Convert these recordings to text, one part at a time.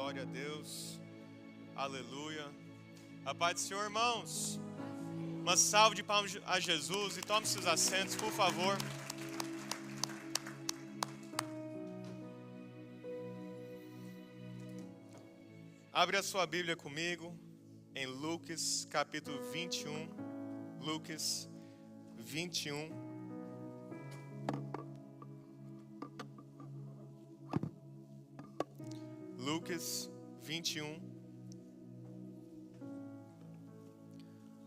Glória a Deus. Aleluia. A paz do Senhor, irmãos. Uma salva de palmas a Jesus e tome seus assentos, por favor. Abre a sua Bíblia comigo em Lucas capítulo 21. Lucas 21. Lucas 21.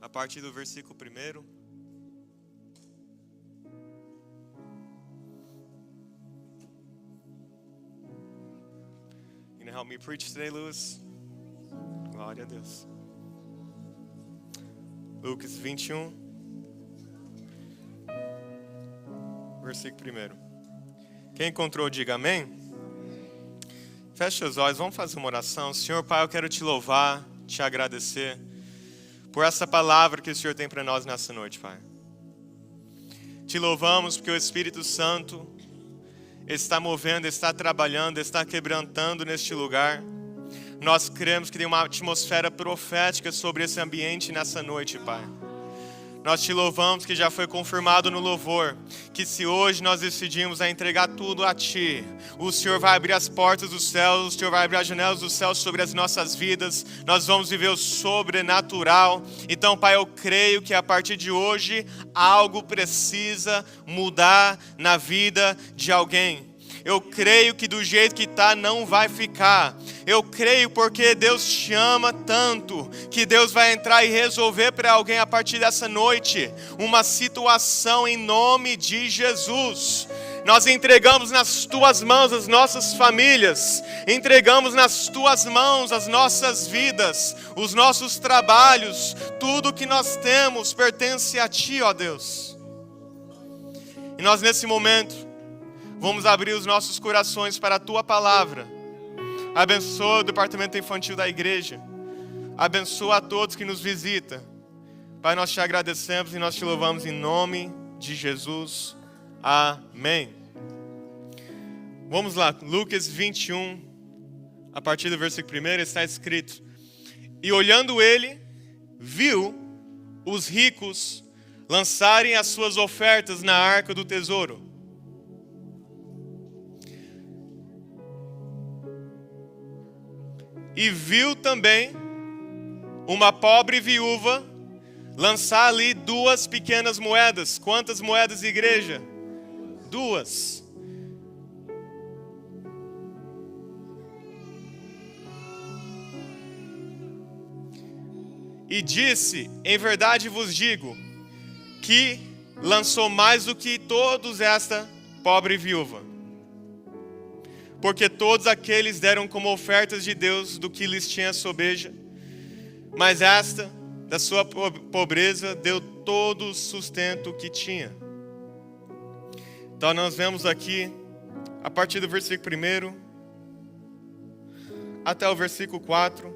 A partir do versículo 1. You gonna help me preach today, Lewis? Glória a Deus. Lucas 21, versículo 1. Quem encontrou, diga amém. Feche seus olhos, vamos fazer uma oração. Senhor Pai, eu quero te louvar, te agradecer por essa palavra que o Senhor tem para nós nessa noite, Pai. Te louvamos porque o Espírito Santo está movendo, está trabalhando, está quebrantando neste lugar. Nós cremos que tem uma atmosfera profética sobre esse ambiente nessa noite, Pai. Nós te louvamos que já foi confirmado no louvor, que se hoje nós decidimos a entregar tudo a Ti, o Senhor vai abrir as portas dos céus, o Senhor vai abrir as janelas dos céus sobre as nossas vidas, nós vamos viver o sobrenatural. Então, Pai, eu creio que a partir de hoje, algo precisa mudar na vida de alguém. Eu creio que do jeito que está não vai ficar. Eu creio porque Deus te ama tanto que Deus vai entrar e resolver para alguém a partir dessa noite uma situação em nome de Jesus. Nós entregamos nas Tuas mãos as nossas famílias, entregamos nas Tuas mãos as nossas vidas, os nossos trabalhos, tudo que nós temos pertence a Ti, ó Deus. E nós nesse momento vamos abrir os nossos corações para a Tua palavra. Abençoa o departamento infantil da igreja. Abençoa a todos que nos visitam. Pai, nós te agradecemos e nós te louvamos em nome de Jesus. Amém. Vamos lá, Lucas 21, a partir do versículo 1, está escrito: E olhando ele, viu os ricos lançarem as suas ofertas na arca do tesouro. E viu também uma pobre viúva lançar ali 2 pequenas moedas. Quantas moedas, igreja? 2. E disse: Em verdade vos digo, que lançou mais do que todos esta pobre viúva. Porque todos aqueles deram como ofertas de Deus do que lhes tinha sobeja, mas esta, da sua pobreza, deu todo o sustento que tinha. Então nós vemos aqui, a partir do versículo 1 até o versículo 4,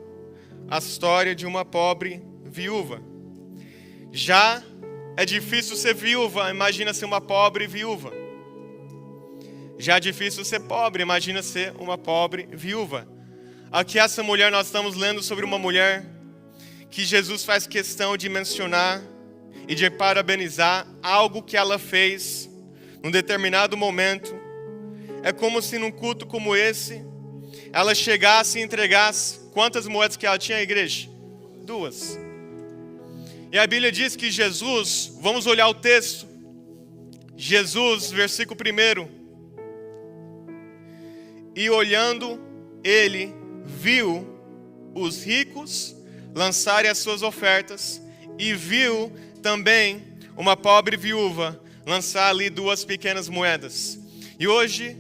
a história de uma pobre viúva. Já é difícil ser viúva, imagina ser uma pobre viúva. Já é difícil ser pobre, imagina ser uma pobre viúva. Aqui essa mulher, nós estamos lendo sobre uma mulher que Jesus faz questão de mencionar e de parabenizar algo que ela fez num determinado momento. É como se num culto como esse, ela chegasse e entregasse. Quantas moedas que ela tinha, igreja? 2. E a Bíblia diz que Jesus, vamos olhar o texto. Jesus, versículo 1. E olhando ele, viu os ricos lançarem as suas ofertas, e viu também uma pobre viúva lançar ali 2 pequenas moedas. E hoje,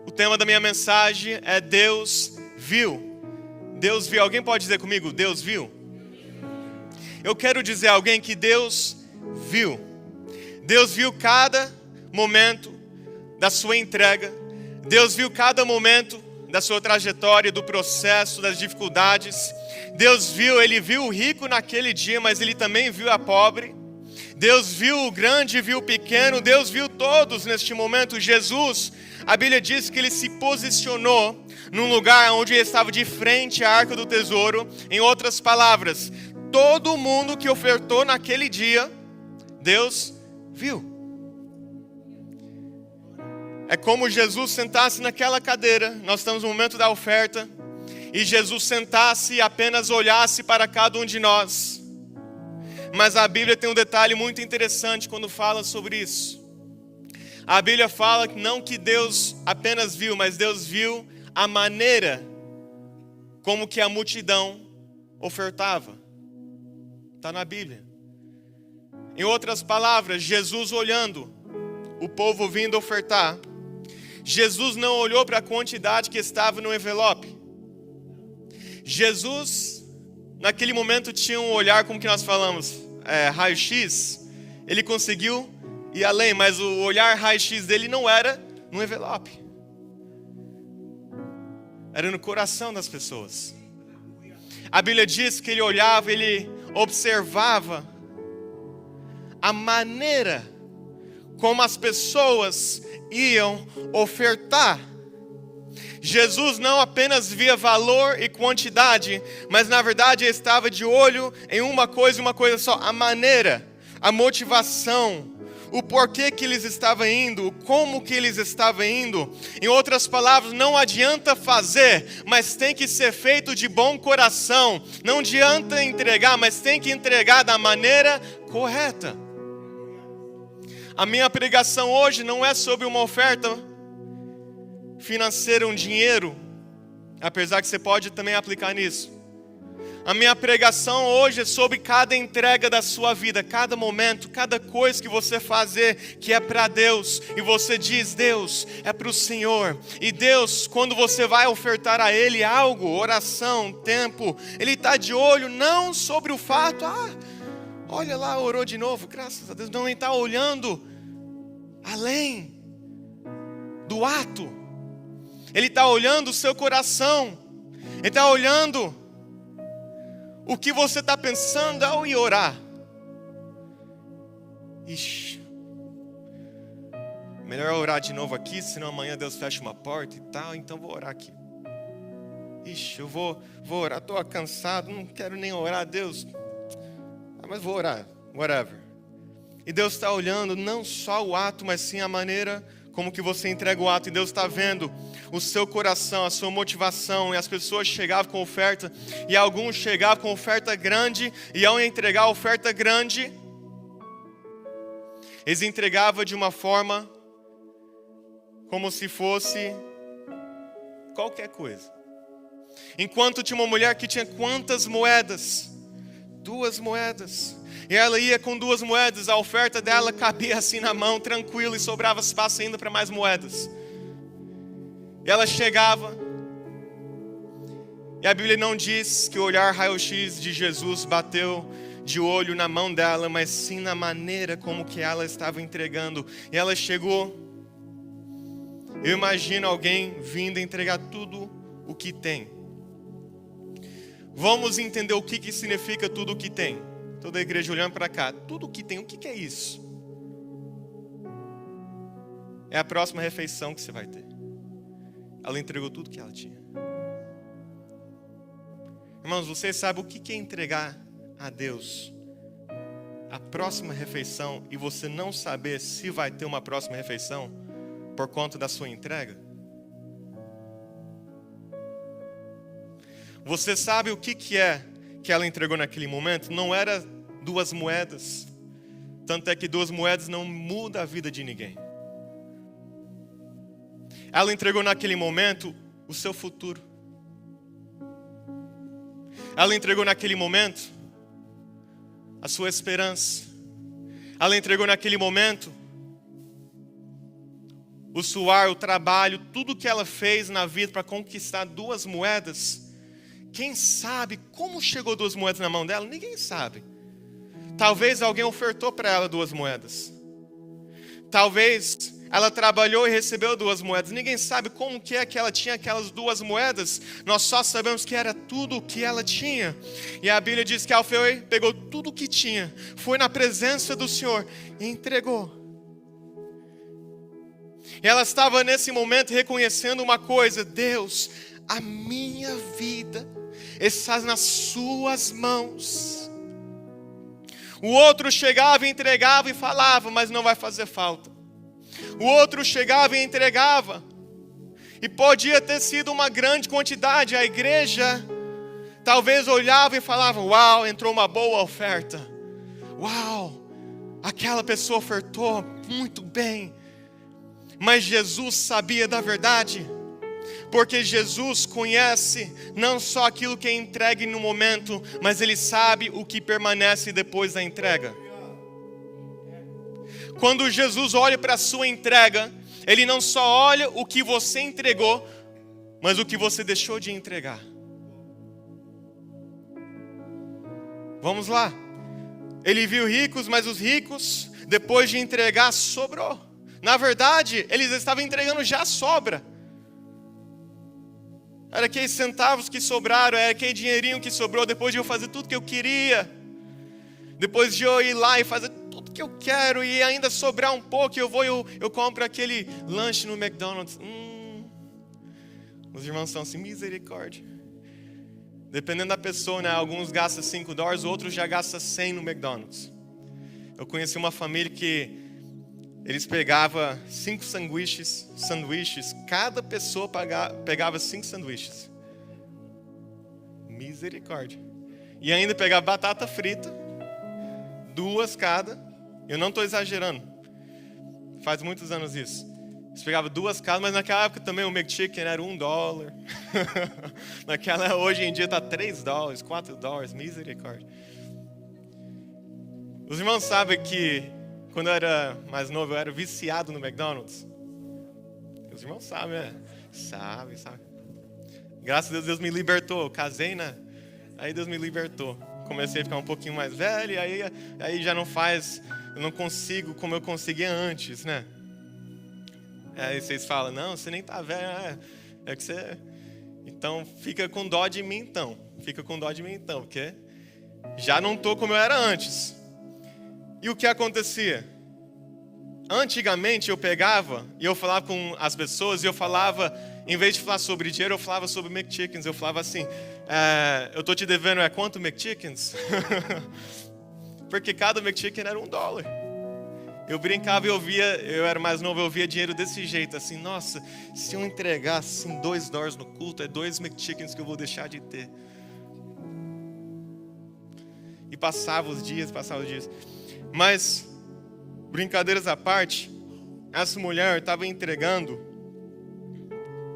o tema da minha mensagem é Deus viu. Deus viu. Alguém pode dizer comigo, Deus viu? Eu quero dizer a alguém que Deus viu. Deus viu cada momento da sua entrega. Deus viu cada momento da sua trajetória, do processo, das dificuldades. Deus viu, Ele viu o rico naquele dia, mas Ele também viu a pobre. Deus viu o grande e viu o pequeno, Deus viu todos neste momento. Jesus, a Bíblia diz que ele se posicionou num lugar onde ele estava de frente à Arca do Tesouro. Em outras palavras, todo mundo que ofertou naquele dia, Deus viu. É como Jesus sentasse naquela cadeira, nós estamos no momento da oferta, e Jesus sentasse e apenas olhasse para cada um de nós. Mas a Bíblia tem um detalhe muito interessante quando fala sobre isso. A Bíblia fala não que Deus apenas viu, mas Deus viu a maneira como que a multidão ofertava. Está na Bíblia. Em outras palavras, Jesus olhando o povo vindo ofertar, Jesus não olhou para a quantidade que estava no envelope. Jesus, naquele momento, tinha um olhar, como que nós falamos, raio-x. Ele conseguiu ir além, mas o olhar raio-x dele não era no envelope. Era no coração das pessoas. A Bíblia diz que ele olhava, ele observava a maneira como as pessoas iam ofertar. Jesus não apenas via valor e quantidade, mas na verdade ele estava de olho em uma coisa só: a maneira, a motivação, o porquê que eles estavam indo, como que eles estavam indo. Em outras palavras, não adianta fazer, mas tem que ser feito de bom coração. Não adianta entregar, mas tem que entregar da maneira correta. A minha pregação hoje não é sobre uma oferta financeira, um dinheiro, apesar que você pode também aplicar nisso. A minha pregação hoje é sobre cada entrega da sua vida, cada momento, cada coisa que você fazer que é para Deus, e você diz: Deus, é para o Senhor. E Deus, quando você vai ofertar a Ele algo, oração, tempo, Ele está de olho não sobre o fato: olha lá, orou de novo, graças a Deus. Não, Ele está olhando além do ato. Ele está olhando o seu coração. Ele está olhando o que você está pensando ao ir orar. Ixi, melhor orar de novo aqui, senão amanhã Deus fecha uma porta e tal, então vou orar aqui. Ixi, eu vou orar, estou cansado, não quero nem orar, Deus. Mas vou orar, whatever. E Deus está olhando não só o ato, mas sim a maneira como que você entrega o ato. E Deus está vendo o seu coração, a sua motivação. E as pessoas chegavam com oferta, e alguns chegavam com oferta grande, e ao entregar a oferta grande, eles entregavam de uma forma como se fosse qualquer coisa. Enquanto tinha uma mulher que tinha quantas moedas? 2 moedas. E ela ia com 2 moedas, a oferta dela cabia assim na mão, tranquilo, e sobrava espaço ainda para mais moedas. E ela chegava, e a Bíblia não diz que o olhar raio-x de Jesus bateu de olho na mão dela, mas sim na maneira como que ela estava entregando. E ela chegou. Eu imagino alguém vindo entregar tudo o que tem. Vamos entender o que significa tudo o que tem. Toda a igreja olhando para cá. Tudo o que tem, o que é isso? É a próxima refeição que você vai ter. Ela entregou tudo que ela tinha. Irmãos, você sabe o que é entregar a Deus a próxima refeição e você não saber se vai ter uma próxima refeição por conta da sua entrega? Você sabe o que é que ela entregou naquele momento? Não era 2 moedas. Tanto é que 2 moedas não muda a vida de ninguém. Ela entregou naquele momento o seu futuro. Ela entregou naquele momento a sua esperança. Ela entregou naquele momento o suor, o trabalho, tudo que ela fez na vida para conquistar 2 moedas. Quem sabe como chegou 2 moedas na mão dela? Ninguém sabe. Talvez alguém ofertou para ela 2 moedas. Talvez ela trabalhou e recebeu 2 moedas. Ninguém sabe como que é que ela tinha aquelas 2 moedas. Nós só sabemos que era tudo o que ela tinha. E a Bíblia diz que ela foi, pegou tudo o que tinha, foi na presença do Senhor e entregou. E ela estava nesse momento reconhecendo uma coisa: Deus, a minha vida está nas suas mãos. O outro chegava e entregava e falava, mas não vai fazer falta. O outro chegava e entregava, e podia ter sido uma grande quantidade. A igreja talvez olhava e falava: uau, entrou uma boa oferta. Uau, aquela pessoa ofertou muito bem. Mas Jesus sabia da verdade, porque Jesus conhece não só aquilo que é entregue no momento, mas Ele sabe o que permanece depois da entrega. Quando Jesus olha para a sua entrega, Ele não só olha o que você entregou, mas o que você deixou de entregar. Vamos lá. Ele viu ricos, mas os ricos, depois de entregar, sobrou. Na verdade, eles estavam entregando já a sobra. Era aqueles centavos que sobraram, era aquele dinheirinho que sobrou depois de eu fazer tudo que eu queria. Depois de eu ir lá e fazer tudo que eu quero e ainda sobrar um pouco, eu compro aquele lanche no McDonald's. Os irmãos são assim, misericórdia. Dependendo da pessoa, né? Alguns gastam $5, outros já gastam 100 no McDonald's. Eu conheci uma família que eles pegavam 5 sanduíches, cada pessoa pegava 5 sanduíches. Misericórdia. E ainda pegava batata frita, 2 cada. Eu não estou exagerando. Faz muitos anos isso. Eles pegavam 2 cada, mas naquela época também o McChicken era $1. Hoje em dia está $3, $4. Misericórdia. Os irmãos sabem que quando eu era mais novo, eu era viciado no McDonald's. Os irmãos sabem, né? Sabe. Graças a Deus, Deus me libertou. Eu casei, né? Aí Deus me libertou. Comecei a ficar um pouquinho mais velho, e aí já não faz, eu não consigo como eu conseguia antes, né? Aí vocês falam, não, você nem tá velho, é que você... Então fica com dó de mim então, porque já não tô como eu era antes. E o que acontecia? Antigamente eu pegava e eu falava com as pessoas e eu falava, em vez de falar sobre dinheiro, eu falava sobre McChickens. Eu falava assim, eu tô te devendo quanto McChickens? Porque cada McChicken era $1. Eu brincava e eu era mais novo, eu via dinheiro desse jeito, assim, nossa, se eu entregar assim $2 no culto, é 2 McChickens que eu vou deixar de ter. E passava os dias. Mas, brincadeiras à parte, essa mulher estava entregando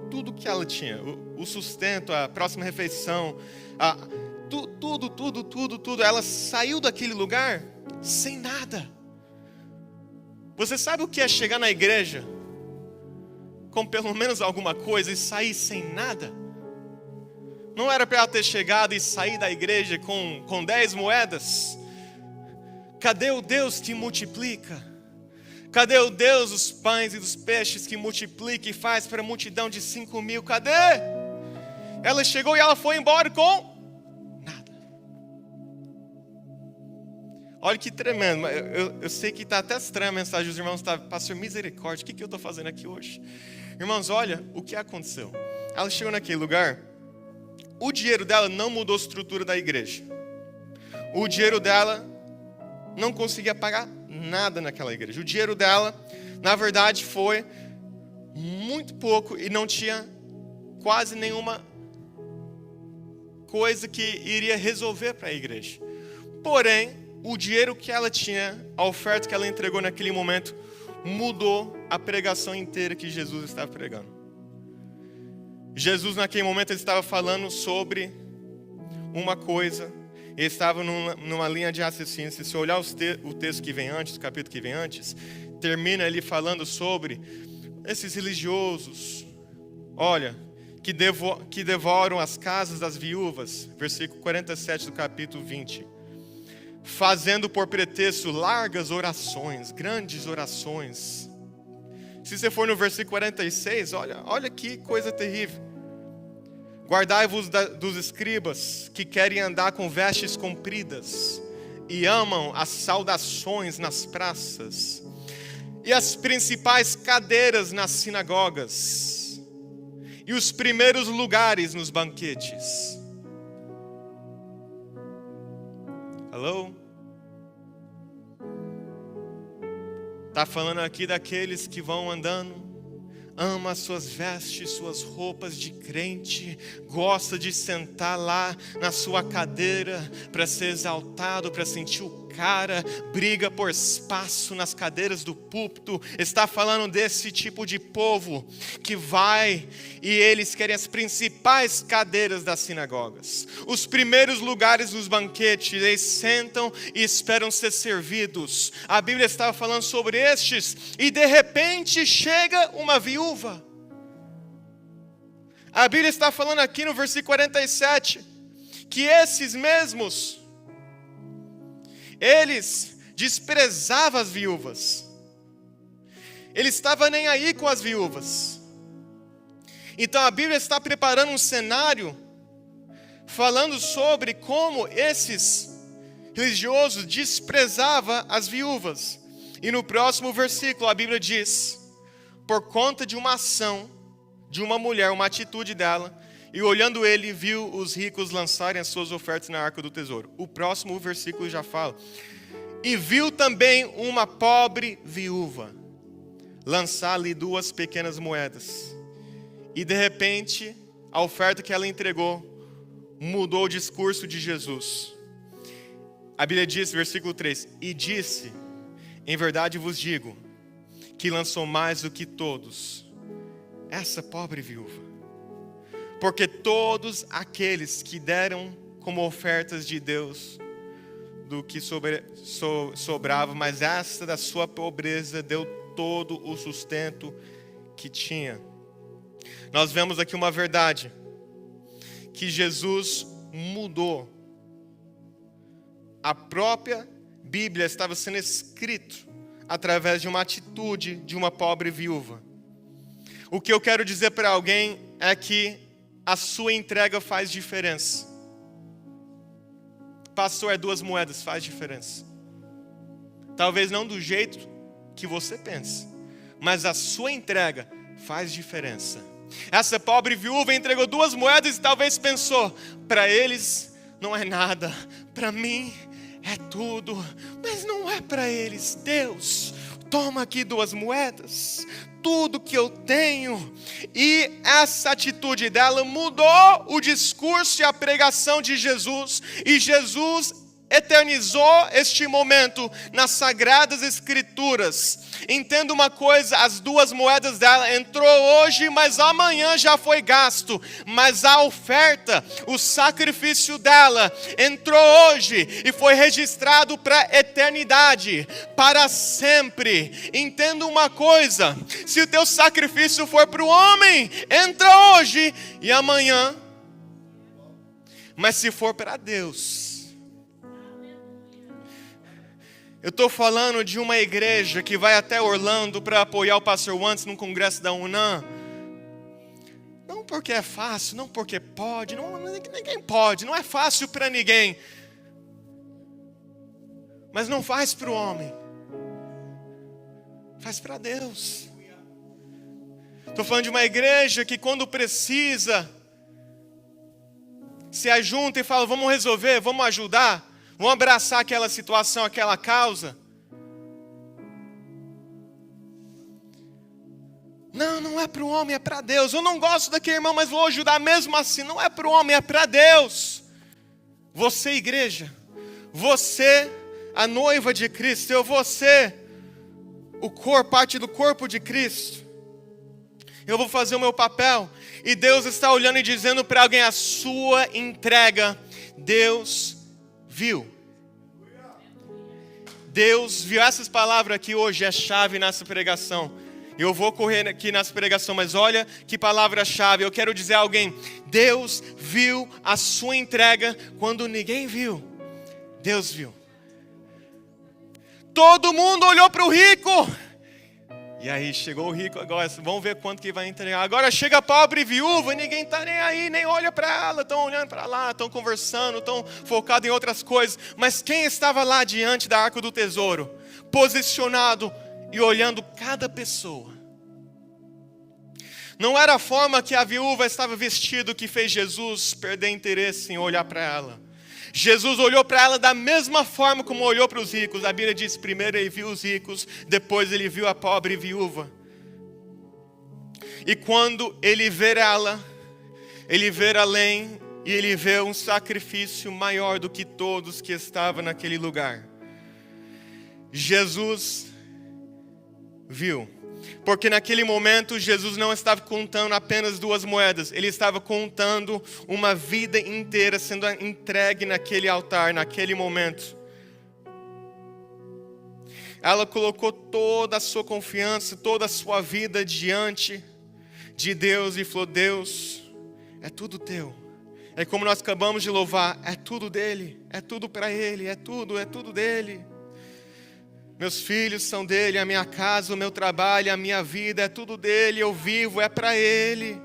tudo que ela tinha. O sustento, a próxima refeição, tudo. Ela saiu daquele lugar sem nada. Você sabe o que é chegar na igreja com pelo menos alguma coisa e sair sem nada? Não era para ela ter chegado e sair da igreja com 10 moedas? Cadê o Deus que multiplica? Cadê o Deus dos pães e dos peixes que multiplica e faz para a multidão de 5.000? Cadê? Ela chegou e ela foi embora com nada. Olha que tremendo. Eu sei que está até estranha a mensagem dos irmãos. Pastor, misericórdia, o que eu estou fazendo aqui hoje? Irmãos, olha o que aconteceu. Ela chegou naquele lugar. O dinheiro dela não mudou a estrutura da igreja. O dinheiro dela não conseguia pagar nada naquela igreja. O dinheiro dela, na verdade, foi muito pouco e não tinha quase nenhuma coisa que iria resolver para a igreja. Porém, o dinheiro que ela tinha, a oferta que ela entregou naquele momento, mudou a pregação inteira que Jesus estava pregando. Jesus, naquele momento, ele estava falando sobre uma coisa. Ele estava numa linha de raciocínio. Se você olhar o texto que vem antes, o capítulo que vem antes, termina ele falando sobre esses religiosos, olha, que devoram as casas das viúvas, versículo 47 do capítulo 20, fazendo por pretexto largas orações, grandes orações, Se você for no versículo 46, olha que coisa terrível. Guardai-vos dos escribas que querem andar com vestes compridas e amam as saudações nas praças e as principais cadeiras nas sinagogas e os primeiros lugares nos banquetes. Alô? Está falando aqui daqueles que vão andando, ama as suas vestes, suas roupas de crente, gosta de sentar lá na sua cadeira para ser exaltado, para sentir o cara, briga por espaço nas cadeiras do púlpito. Está falando desse tipo de povo que vai e eles querem as principais cadeiras das sinagogas, os primeiros lugares nos banquetes. Eles sentam e esperam ser servidos. A Bíblia estava falando sobre estes e de repente chega uma viúva. A Bíblia está falando aqui no versículo 47 que esses mesmos, eles desprezavam as viúvas. Ele estava nem aí com as viúvas. Então a Bíblia está preparando um cenário falando sobre como esses religiosos desprezavam as viúvas. E no próximo versículo a Bíblia diz: por conta de uma ação de uma mulher, uma atitude dela, e olhando ele, viu os ricos lançarem as suas ofertas na arca do tesouro. O próximo versículo já fala: e viu também uma pobre viúva lançar-lhe 2 pequenas moedas. E de repente, a oferta que ela entregou mudou o discurso de Jesus. A Bíblia diz, versículo 3: e disse, em verdade vos digo, que lançou mais do que todos essa pobre viúva. Porque todos aqueles que deram como ofertas de Deus do que sobrava, mas essa da sua pobreza deu todo o sustento que tinha. Nós vemos aqui uma verdade, que Jesus mudou. A própria Bíblia estava sendo escrito através de uma atitude de uma pobre viúva. O que eu quero dizer para alguém é que a sua entrega faz diferença. Pastor, 2 moedas, faz diferença. Talvez não do jeito que você pensa, mas a sua entrega faz diferença. Essa pobre viúva entregou 2 moedas e talvez pensou: para eles não é nada, para mim é tudo. Mas não é para eles. Deus, toma aqui 2 moedas, tudo que eu tenho. E essa atitude dela mudou o discurso e a pregação de Jesus. E Jesus eternizou este momento nas Sagradas Escrituras. Entenda uma coisa: as 2 moedas dela entrou hoje, mas amanhã já foi gasto. Mas a oferta, o sacrifício dela entrou hoje e foi registrado para a eternidade, para sempre. Entenda uma coisa: se o teu sacrifício for para o homem, entra hoje e amanhã. Mas se for para Deus, eu estou falando de uma igreja que vai até Orlando para apoiar o pastor Wantz num congresso da UNAM. Não porque é fácil, não porque pode, ninguém pode, não é fácil para ninguém. Mas não faz para o homem, faz para Deus. Estou falando de uma igreja que quando precisa, se ajunta e fala: vamos resolver, vamos ajudar. Vão abraçar aquela situação, aquela causa. Não é para o homem, é para Deus. Eu não gosto daquele irmão, mas vou ajudar mesmo assim. Não é para o homem, é para Deus. Você, igreja, você, a noiva de Cristo, você, o corpo, parte do corpo de Cristo. Eu vou fazer o meu papel. E Deus está olhando e dizendo para alguém: a sua entrega, Deus viu. Deus viu. Essas palavras aqui hoje é chave nessa pregação. Eu vou correr aqui nessa pregação, mas olha que palavra-chave. Eu quero dizer a alguém: Deus viu a sua entrega quando ninguém viu. Deus viu. Todo mundo olhou para o rico E aí chegou o rico agora, vamos ver quanto que vai entregar. Agora chega a pobre viúva e ninguém está nem aí, nem olha para ela. Estão olhando para lá, estão conversando, estão focados em outras coisas. Mas quem estava lá diante da arca do tesouro? Posicionado e olhando cada pessoa. Não era a forma que a viúva estava vestida que fez Jesus perder interesse em olhar para ela. Jesus olhou para ela da mesma forma como olhou para os ricos. A Bíblia diz, primeiro ele viu os ricos, depois ele viu a pobre viúva. E quando ele vê ela, ele vê além e ele vê um sacrifício maior do que todos que estavam naquele lugar. Jesus viu. Porque naquele momento Jesus não estava contando apenas 2 moedas. Ele estava contando uma vida inteira sendo entregue naquele altar, naquele momento. Ela colocou toda a sua confiança, toda a sua vida diante de Deus e falou, Deus, é tudo teu. É como nós acabamos de louvar, é tudo dele, é tudo para ele, é tudo dele. Meus filhos são dele, a minha casa, o meu trabalho, a minha vida, é tudo dele, eu vivo, é para ele.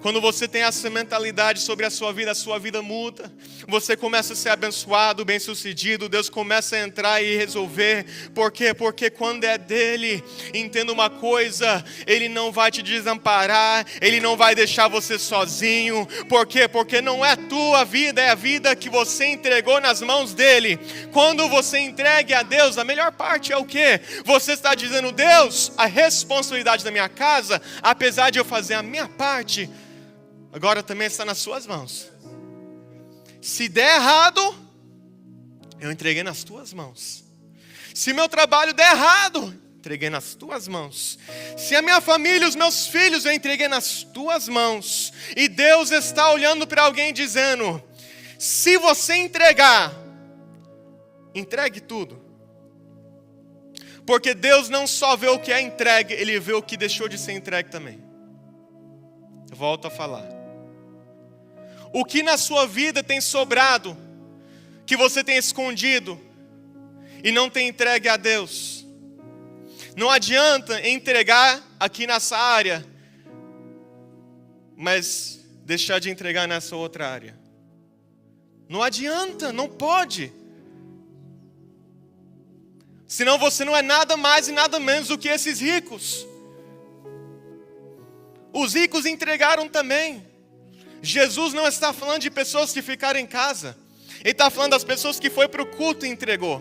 Quando você tem essa mentalidade sobre a sua vida muda. Você começa a ser abençoado, bem-sucedido. Deus começa a entrar e resolver. Por quê? Porque quando é dele, entenda uma coisa, ele não vai te desamparar, ele não vai deixar você sozinho. Por quê? Porque não é tua vida, é a vida que você entregou nas mãos dele. Quando você entregue a Deus, a melhor parte é o quê? Você está dizendo, Deus, a responsabilidade da minha casa, apesar de eu fazer a minha parte, agora também está nas suas mãos. Se der errado, eu entreguei nas tuas mãos. Se meu trabalho der errado, entreguei nas tuas mãos. Se a minha família, os meus filhos, eu entreguei nas tuas mãos. E Deus está olhando para alguém dizendo, se você entregar, entregue tudo. Porque Deus não só vê o que é entregue, Ele vê o que deixou de ser entregue também. Eu volto a falar. O que na sua vida tem sobrado, que você tem escondido e não tem entregue a Deus. Não adianta entregar aqui nessa área, mas deixar de entregar nessa outra área. Não adianta, não pode. Senão você não é nada mais e nada menos do que esses ricos. Os ricos entregaram também. Jesus não está falando de pessoas que ficaram em casa. Ele está falando das pessoas que foi para o culto e entregou.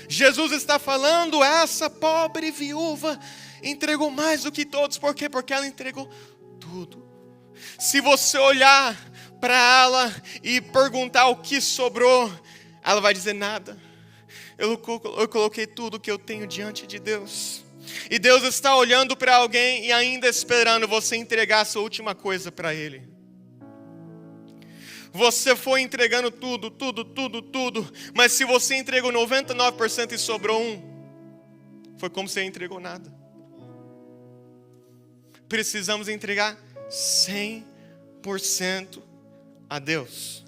Jesus está falando, essa pobre viúva entregou mais do que todos. Por quê? Porque ela entregou tudo. Se você olhar para ela e perguntar o que sobrou, ela vai dizer nada. Eu coloquei tudo que eu tenho diante de Deus. E Deus está olhando para alguém e ainda esperando você entregar a sua última coisa para Ele. Você foi entregando tudo, mas se você entregou 99% e sobrou 1%, foi como se você entregou nada. Precisamos entregar 100% a Deus.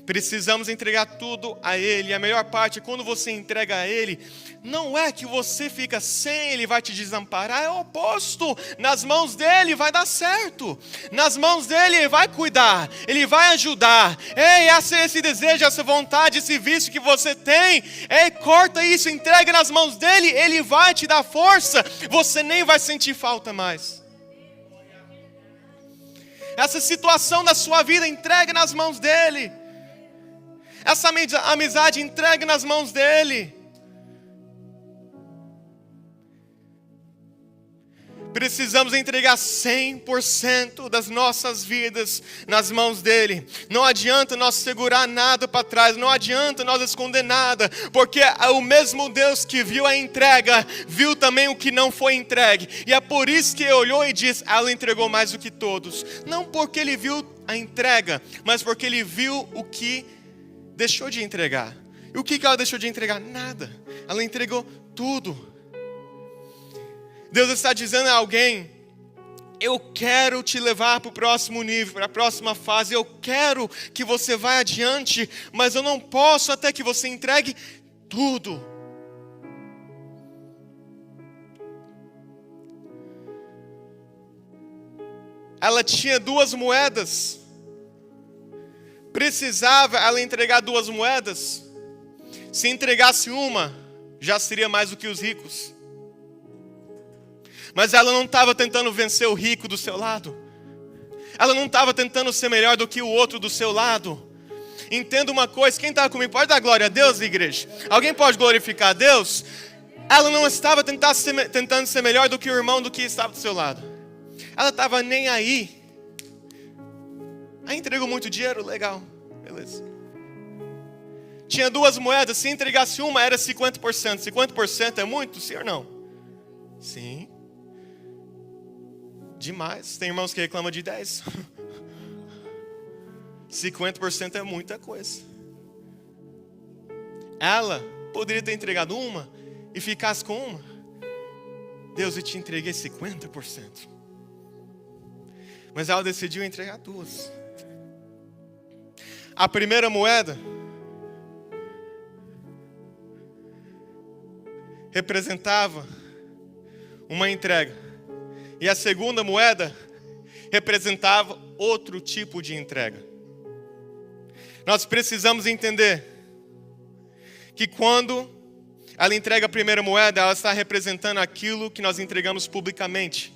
Precisamos entregar tudo a Ele. E a melhor parte é quando você entrega a Ele, não é que você fica sem, Ele vai te desamparar, é o oposto. Nas mãos dEle vai dar certo. Nas mãos dEle Ele vai cuidar, Ele vai ajudar. Ei, esse desejo, essa vontade, esse vício que você tem, ei, corta isso, entrega nas mãos dEle, Ele vai te dar força, você nem vai sentir falta mais. Essa situação da sua vida, entregue nas mãos dEle. Essa amizade, entregue nas mãos dEle. Precisamos entregar 100% das nossas vidas nas mãos dEle. Não adianta nós segurar nada para trás, não adianta nós esconder nada, porque o mesmo Deus que viu a entrega, viu também o que não foi entregue. E é por isso que Ele olhou e disse, ela entregou mais do que todos. Não porque Ele viu a entrega, mas porque Ele viu o que deixou de entregar. E o que ela deixou de entregar? Nada. Ela entregou tudo. Deus está dizendo a alguém, eu quero te levar para o próximo nível, para a próxima fase. Eu quero que você vá adiante, mas eu não posso até que você entregue tudo. ela tinha 2 moedas. Precisava ela entregar 2 moedas? Se entregasse uma, já seria mais do que os ricos. Mas ela não estava tentando vencer o rico do seu lado. Ela não estava tentando ser melhor do que o outro do seu lado. Entenda uma coisa, quem está comigo pode dar glória a Deus, igreja? Alguém pode glorificar a Deus? Ela não estava tentando ser melhor do que o irmão do que estava do seu lado. Ela estava nem aí. Aí entregou muito dinheiro, legal, beleza. Tinha 2 moedas, se entregasse uma era 50%. 50% é muito, sim ou não? Sim. Demais, tem irmãos que reclamam de 10. 50% é muita coisa. Ela poderia ter entregado uma e ficasse com uma. Deus, eu te entreguei 50%. Mas ela decidiu entregar 2. A primeira moeda representava uma entrega. E a segunda moeda representava outro tipo de entrega. Nós precisamos entender que quando ela entrega a primeira moeda, ela está representando aquilo que nós entregamos publicamente.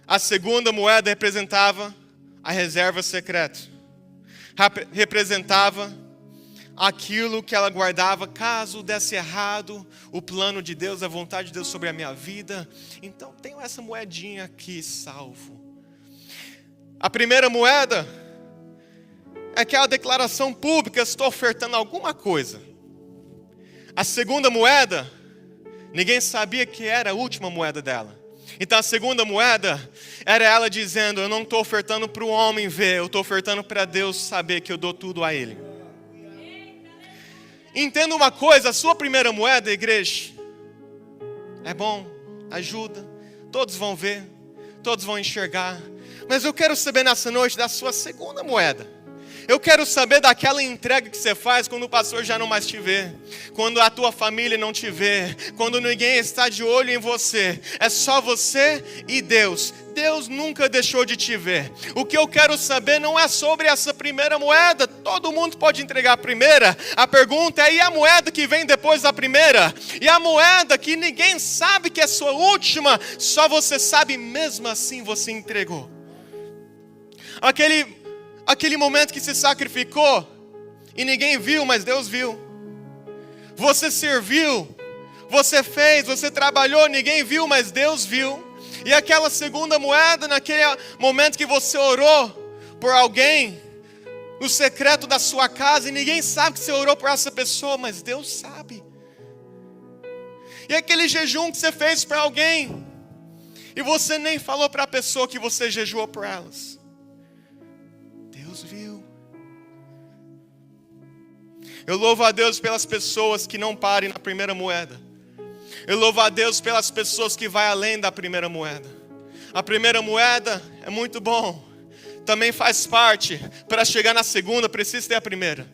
A segunda moeda representava a reserva secreta. Representava aquilo que ela guardava caso desse errado o plano de Deus, a vontade de Deus sobre a minha vida. Então tenho essa moedinha aqui salvo. A primeira moeda é aquela declaração pública, estou ofertando alguma coisa. A segunda moeda, ninguém sabia que era a última moeda dela. Então a segunda moeda era ela dizendo, eu não estou ofertando para o homem ver, eu estou ofertando para Deus saber que eu dou tudo a Ele. Entenda uma coisa, a sua primeira moeda, igreja, é bom, ajuda, todos vão ver, todos vão enxergar. Mas eu quero saber nessa noite da sua segunda moeda. Eu quero saber daquela entrega que você faz quando o pastor já não mais te vê, quando a tua família não te vê, quando ninguém está de olho em você, é só você e Deus. Deus nunca deixou de te ver. O que eu quero saber não é sobre essa primeira moeda. Todo mundo pode entregar a primeira. A pergunta é, e a moeda que vem depois da primeira? E a moeda que ninguém sabe que é sua última, só você sabe, mesmo assim você entregou. Aquele momento que se sacrificou e ninguém viu, mas Deus viu. Você serviu, você fez, você trabalhou, ninguém viu, mas Deus viu. E aquela segunda moeda, naquele momento que você orou por alguém, no secreto da sua casa, e ninguém sabe que você orou por essa pessoa, mas Deus sabe. E aquele jejum que você fez para alguém, e você nem falou para a pessoa que você jejuou por elas. Deus viu. Eu louvo a Deus pelas pessoas que não parem na primeira moeda. Eu louvo a Deus pelas pessoas que vão além da primeira moeda. A primeira moeda é muito bom, também faz parte. Para chegar na segunda, precisa ter a primeira.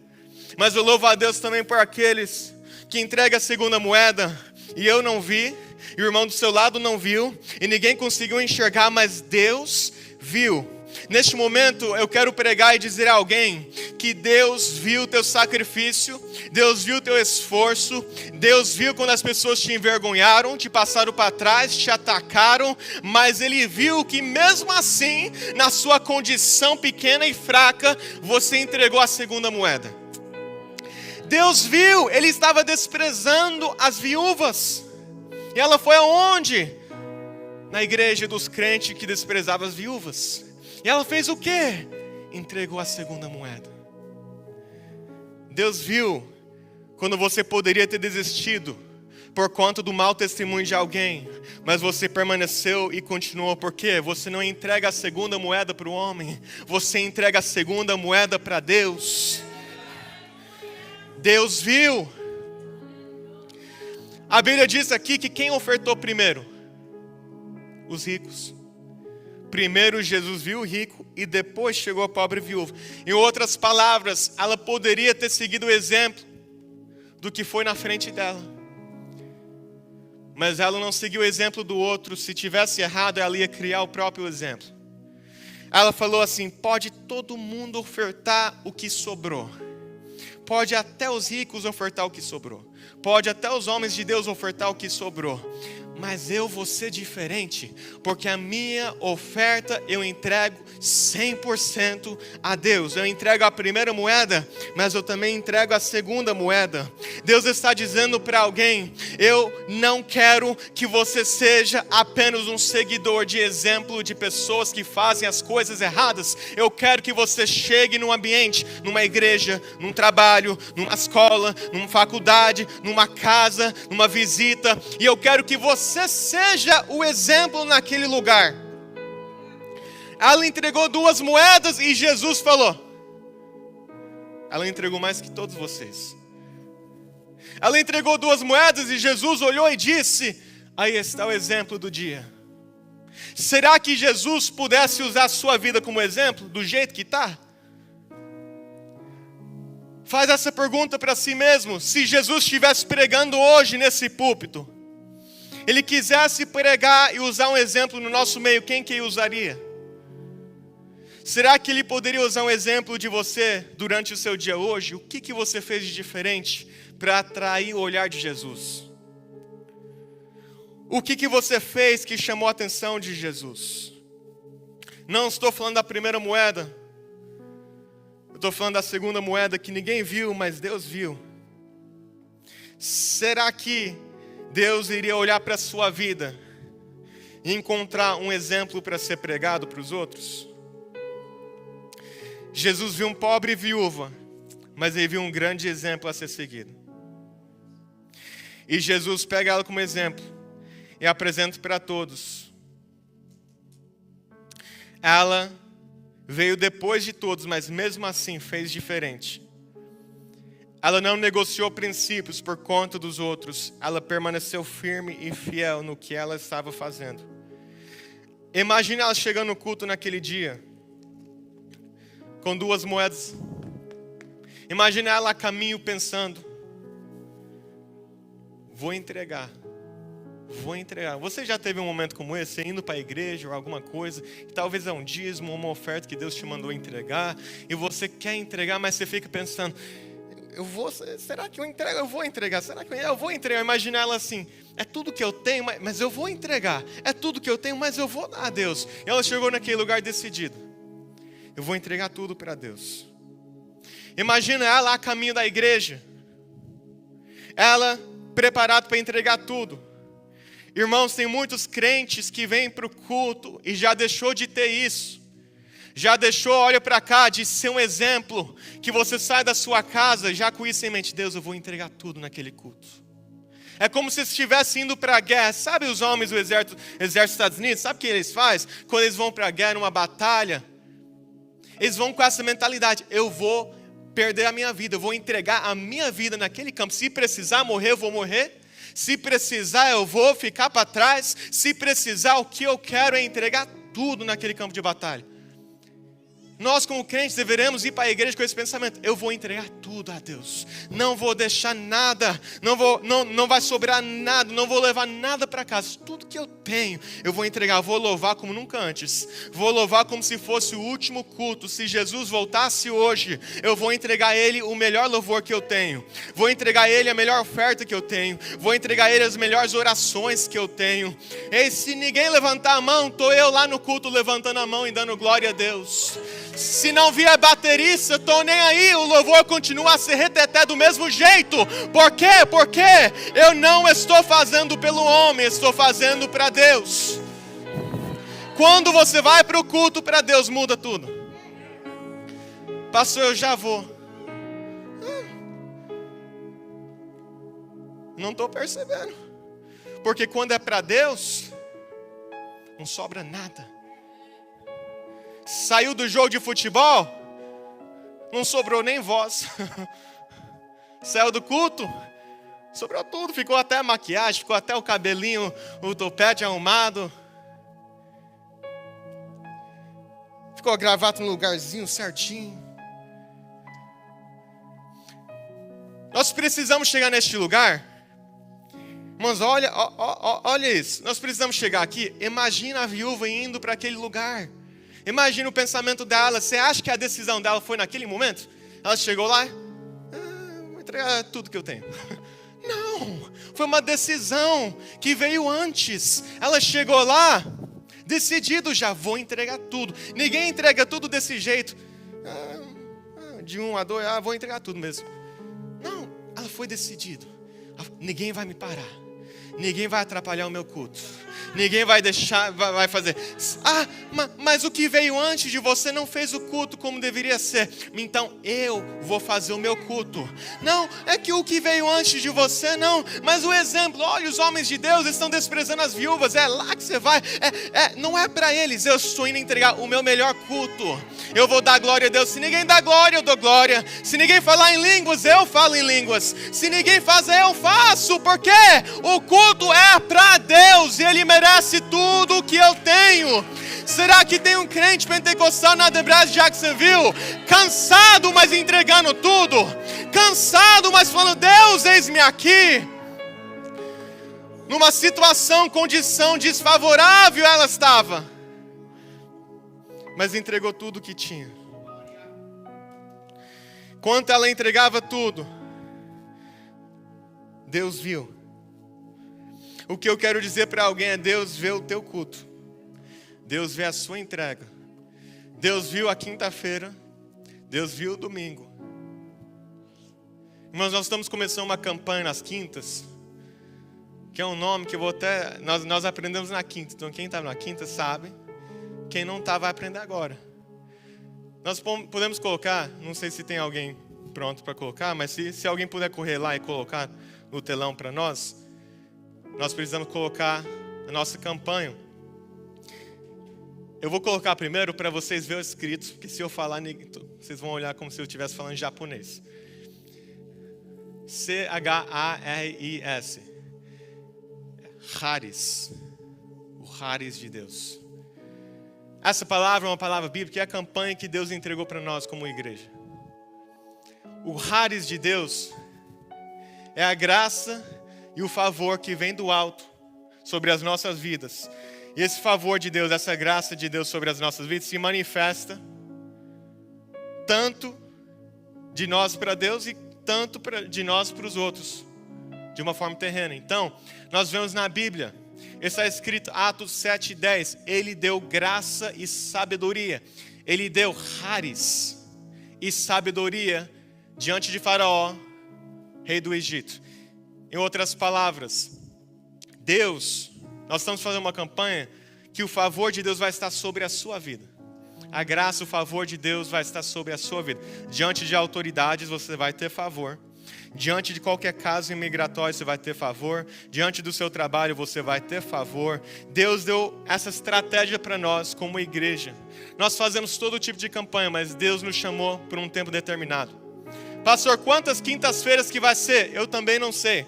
Mas eu louvo a Deus também por aqueles que entregam a segunda moeda e eu não vi, e o irmão do seu lado não viu, e ninguém conseguiu enxergar, mas Deus viu. Neste momento eu quero pregar e dizer a alguém que Deus viu o teu sacrifício, Deus viu o teu esforço, Deus viu quando as pessoas te envergonharam, te passaram para trás, te atacaram, mas Ele viu que mesmo assim, na sua condição pequena e fraca, você entregou a segunda moeda. Deus viu, Ele estava desprezando as viúvas, e ela foi aonde? Na igreja dos crentes que desprezavam as viúvas. E ela fez o quê? Entregou a segunda moeda. Deus viu quando você poderia ter desistido por conta do mau testemunho de alguém, mas você permaneceu e continuou. Por quê? Você não entrega a segunda moeda para o homem, você entrega a segunda moeda para Deus. Deus viu. A Bíblia diz aqui que quem ofertou primeiro? Os ricos. Primeiro Jesus viu o rico e depois chegou a pobre viúva. Em outras palavras, ela poderia ter seguido o exemplo do que foi na frente dela. Mas ela não seguiu o exemplo do outro. Se tivesse errado, ela ia criar o próprio exemplo. Ela falou assim: pode todo mundo ofertar o que sobrou. Pode até os ricos ofertar o que sobrou. Pode até os homens de Deus ofertar o que sobrou. Mas eu vou ser diferente, porque a minha oferta eu entrego 100% a Deus. Eu entrego a primeira moeda, mas eu também entrego a segunda moeda. Deus está dizendo para alguém: eu não quero que você seja apenas um seguidor de exemplo de pessoas que fazem as coisas erradas. Eu quero que você chegue num ambiente, numa igreja, num trabalho, numa escola, numa faculdade, numa casa, numa visita, e eu quero que você seja o exemplo naquele lugar. Ela entregou 2 moedas e Jesus falou: ela entregou mais que todos vocês. Ela entregou 2 moedas e Jesus olhou e disse: aí está o exemplo do dia. Será que Jesus pudesse usar a sua vida como exemplo, do jeito que está? Faz essa pergunta para si mesmo. Se Jesus estivesse pregando hoje nesse púlpito, Ele quisesse pregar e usar um exemplo no nosso meio, quem que usaria? Será que Ele poderia usar um exemplo de você durante o seu dia hoje? O que você fez de diferente para atrair o olhar de Jesus? O que você fez que chamou a atenção de Jesus? Não estou falando da primeira moeda. Eu estou falando da segunda moeda que ninguém viu, mas Deus viu. Será que Deus iria olhar para a sua vida e encontrar um exemplo para ser pregado para os outros? Jesus viu um pobre viúva, mas ele viu um grande exemplo a ser seguido. E Jesus pega ela como exemplo e apresenta para todos. Ela veio depois de todos, mas mesmo assim fez diferente. Ela não negociou princípios por conta dos outros. Ela permaneceu firme e fiel no que ela estava fazendo. Imagina ela chegando no culto naquele dia, com 2 moedas. Imagina ela a caminho pensando: vou entregar. Você já teve um momento como esse, indo para a igreja ou alguma coisa, e talvez é um dízimo, uma oferta que Deus te mandou entregar, e você quer entregar, mas você fica pensando: será que eu entrego? Eu vou entregar. Será que eu vou entregar? Imagina ela assim: é tudo que eu tenho, mas eu vou entregar. É tudo que eu tenho, mas eu vou dar a Deus. E ela chegou naquele lugar decidida: eu vou entregar tudo para Deus. Imagina ela a caminho da igreja, ela preparada para entregar tudo. Irmãos, tem muitos crentes que vêm para o culto e já deixou de ter isso. Já deixou, olha para cá, de ser um exemplo, que você sai da sua casa já com isso em mente: Deus, eu vou entregar tudo naquele culto. É como se estivesse indo para a guerra. Sabe os homens do exército dos Estados Unidos? Sabe o que eles fazem? Quando eles vão para a guerra, numa batalha, eles vão com essa mentalidade: eu vou perder a minha vida, eu vou entregar a minha vida naquele campo. Se precisar morrer, eu vou morrer. Se precisar, eu vou ficar para trás. Se precisar, o que eu quero é entregar tudo naquele campo de batalha. Nós, como crentes, deveremos ir para a igreja com esse pensamento: eu vou entregar tudo a Deus. Não vou deixar nada, não vai sobrar nada, não vou levar nada para casa. Tudo que eu tenho, eu vou entregar. Vou louvar como nunca antes. Vou louvar como se fosse o último culto. Se Jesus voltasse hoje, eu vou entregar a Ele o melhor louvor que eu tenho. Vou entregar a Ele a melhor oferta que eu tenho. Vou entregar a Ele as melhores orações que eu tenho. E se ninguém levantar a mão, estou eu lá no culto levantando a mão e dando glória a Deus. Se não vier baterista, eu estou nem aí. O louvor continua a ser reteté do mesmo jeito. Por quê? Porque eu não estou fazendo pelo homem, estou fazendo para Deus. Quando você vai para o culto para Deus, muda tudo. Pastor, eu já vou. Não estou percebendo. Porque quando é para Deus, não sobra nada. Saiu do jogo de futebol, não sobrou nem voz. Saiu do culto, sobrou tudo. Ficou até a maquiagem, ficou até o cabelinho, o topete arrumado. Ficou a gravata no lugarzinho certinho. Nós precisamos chegar neste lugar. Irmãos, olha isso. Nós precisamos chegar aqui. Imagina a viúva indo para aquele lugar. Imagina o pensamento dela. Você acha que a decisão dela foi naquele momento? Ela chegou lá, vou entregar tudo que eu tenho. Não, foi uma decisão que veio antes. Ela chegou lá, decidido, já vou entregar tudo. Ninguém entrega tudo desse jeito. De 1 a 2, vou entregar tudo mesmo. Não, ela foi decidida. Ninguém vai me parar. Ninguém vai atrapalhar o meu culto. Ninguém vai deixar, vai fazer. Mas o que veio antes de você não fez o culto como deveria ser. Então eu vou fazer o meu culto. Não, é que o que veio antes de você não. Mas o exemplo, olha, os homens de Deus estão desprezando as viúvas. É lá que você vai. Não é para eles. Eu estou indo entregar o meu melhor culto. Eu vou dar glória a Deus. Se ninguém dá glória, eu dou glória. Se ninguém falar em línguas, eu falo em línguas. Se ninguém faz, eu faço. Porque o culto é para Deus e Ele merece tudo o que eu tenho. Será que tem um crente pentecostal na Debras Jacksonville, cansado, mas entregando tudo? Cansado, mas falando, Deus, eis-me aqui. Numa situação, condição desfavorável ela estava, mas entregou tudo o que tinha. Quando ela entregava tudo, Deus viu. O que eu quero dizer para alguém é: Deus vê o teu culto. Deus vê a sua entrega. Deus viu a quinta-feira. Deus viu o domingo. Irmãos, nós estamos começando uma campanha nas quintas, que é um nome que eu vou até... Nós aprendemos na quinta. Então quem está na quinta sabe. Quem não está vai aprender agora. Nós podemos colocar, não sei se tem alguém pronto para colocar, mas se alguém puder correr lá e colocar no telão para nós precisamos colocar a nossa campanha. Eu vou colocar primeiro para vocês verem os escritos, porque se eu falar, vocês vão olhar como se eu estivesse falando em japonês. C-H-A-R-I-S. Charis. O Charis de Deus. Essa palavra é uma palavra bíblica, é a campanha que Deus entregou para nós como igreja. O Charis de Deus é a graça e o favor que vem do alto sobre as nossas vidas. E esse favor de Deus, essa graça de Deus sobre as nossas vidas se manifesta tanto de nós para Deus e tanto de nós para os outros, de uma forma terrena. Então, nós vemos na Bíblia, está escrito Atos 7:10, Ele deu graça e sabedoria. Ele deu charis e sabedoria diante de Faraó, rei do Egito. Em outras palavras, Deus, nós estamos fazendo uma campanha que o favor de Deus vai estar sobre a sua vida. A graça, o favor de Deus vai estar sobre a sua vida. Diante de autoridades você vai ter favor. Diante de qualquer caso imigratório você vai ter favor. Diante do seu trabalho você vai ter favor. Deus deu essa estratégia para nós como igreja. Nós fazemos todo tipo de campanha, mas Deus nos chamou por um tempo determinado. Pastor, quantas quintas-feiras que vai ser? Eu também não sei.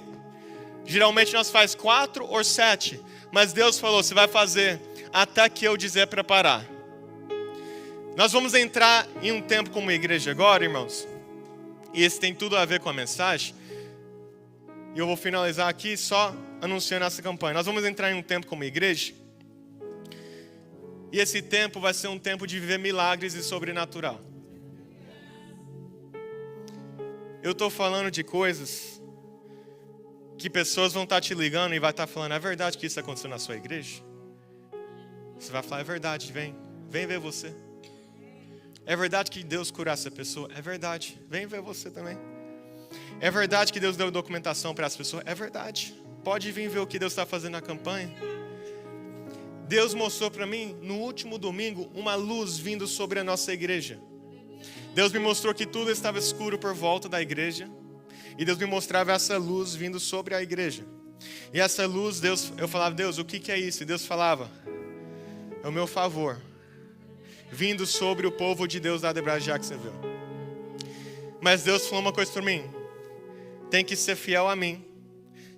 Geralmente nós faz 4 ou 7. Mas Deus falou, você vai fazer até que eu dizer para parar. Nós vamos entrar em um tempo como igreja agora, irmãos. E esse tem tudo a ver com a mensagem. E eu vou finalizar aqui só anunciando essa campanha. Nós vamos entrar em um tempo como igreja. E esse tempo vai ser um tempo de viver milagres e sobrenatural. Eu estou falando de coisas que pessoas vão estar te ligando e vai estar falando, é verdade que isso aconteceu na sua igreja? Você vai falar, é verdade, vem ver você. É verdade que Deus curou essa pessoa? É verdade, vem ver você também. É verdade que Deus deu documentação para as pessoas? É verdade, pode vir ver o que Deus está fazendo na campanha. Deus mostrou para mim, no último domingo, uma luz vindo sobre a nossa igreja. Deus me mostrou que tudo estava escuro por volta da igreja. E Deus me mostrava essa luz vindo sobre a igreja. E essa luz, eu falava, Deus, o que é isso? E Deus falava, é o meu favor, vindo sobre o povo de Deus da Debras Jacksonville. Mas Deus falou uma coisa para mim, tem que ser fiel a mim,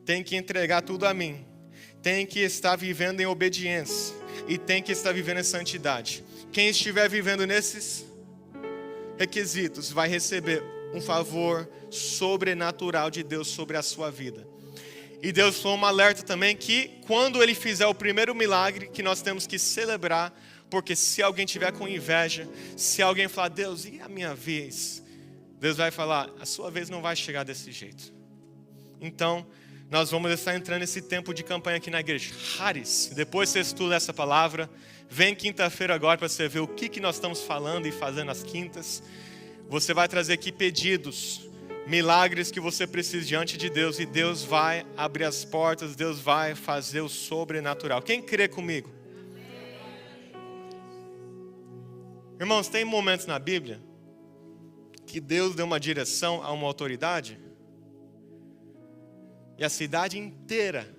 tem que entregar tudo a mim, tem que estar vivendo em obediência e tem que estar vivendo em santidade. Quem estiver vivendo nesses requisitos vai receber um favor sobrenatural de Deus sobre a sua vida. E Deus falou um alerta também que quando Ele fizer o primeiro milagre, que nós temos que celebrar Porque se alguém tiver com inveja, se alguém falar, Deus, e a minha vez? Deus vai falar, a sua vez não vai chegar desse jeito. Então, nós vamos estar entrando nesse tempo de campanha aqui na igreja. Haris, depois você estuda essa palavra. Vem quinta-feira agora para você ver o que nós estamos falando e fazendo às quintas. Você vai trazer aqui pedidos, milagres que você precisa diante de Deus. E Deus vai abrir as portas, Deus vai fazer o sobrenatural. Quem crê comigo? Irmãos, tem momentos na Bíblia que Deus deu uma direção a uma autoridade e a cidade inteira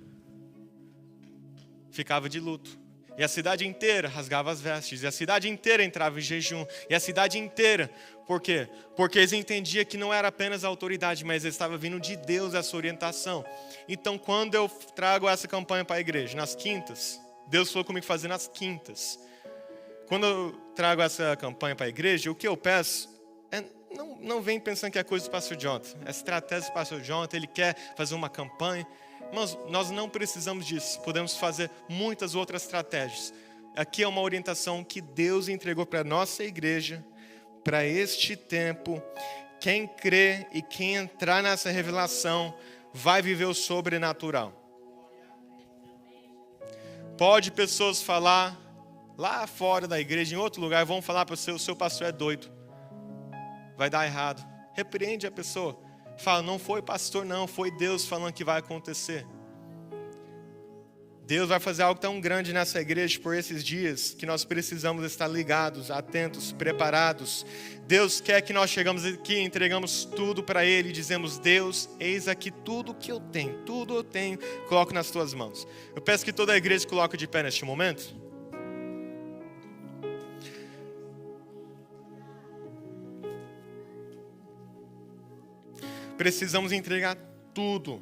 ficava de luto. E a cidade inteira rasgava as vestes. E a cidade inteira entrava em jejum. E a cidade inteira. Por quê? Porque eles entendiam que não era apenas a autoridade, mas estava vindo de Deus essa orientação. Então, quando eu trago essa campanha para a igreja, nas quintas, Deus falou comigo fazer nas quintas. Quando eu trago essa campanha para a igreja, o que eu peço é, não vem pensando que é coisa do pastor Jonathan. É estratégia do pastor Jonathan, ele quer fazer uma campanha. Mas nós não precisamos disso. Podemos fazer muitas outras estratégias. Aqui é uma orientação que Deus entregou para a nossa igreja, para este tempo. Quem crê e quem entrar nessa revelação vai viver o sobrenatural. Pode pessoas falar lá fora da igreja, em outro lugar, vão falar para você, o seu pastor é doido. Vai dar errado. Repreende a pessoa. Fala, não foi pastor não, foi Deus falando que vai acontecer. Deus vai fazer algo tão grande nessa igreja por esses dias, que nós precisamos estar ligados, atentos, preparados. Deus quer que nós chegamos aqui, entregamos tudo para Ele e dizemos, Deus, eis aqui tudo que eu tenho, coloco nas tuas mãos. Eu peço que toda a igreja coloque de pé neste momento. Precisamos entregar tudo.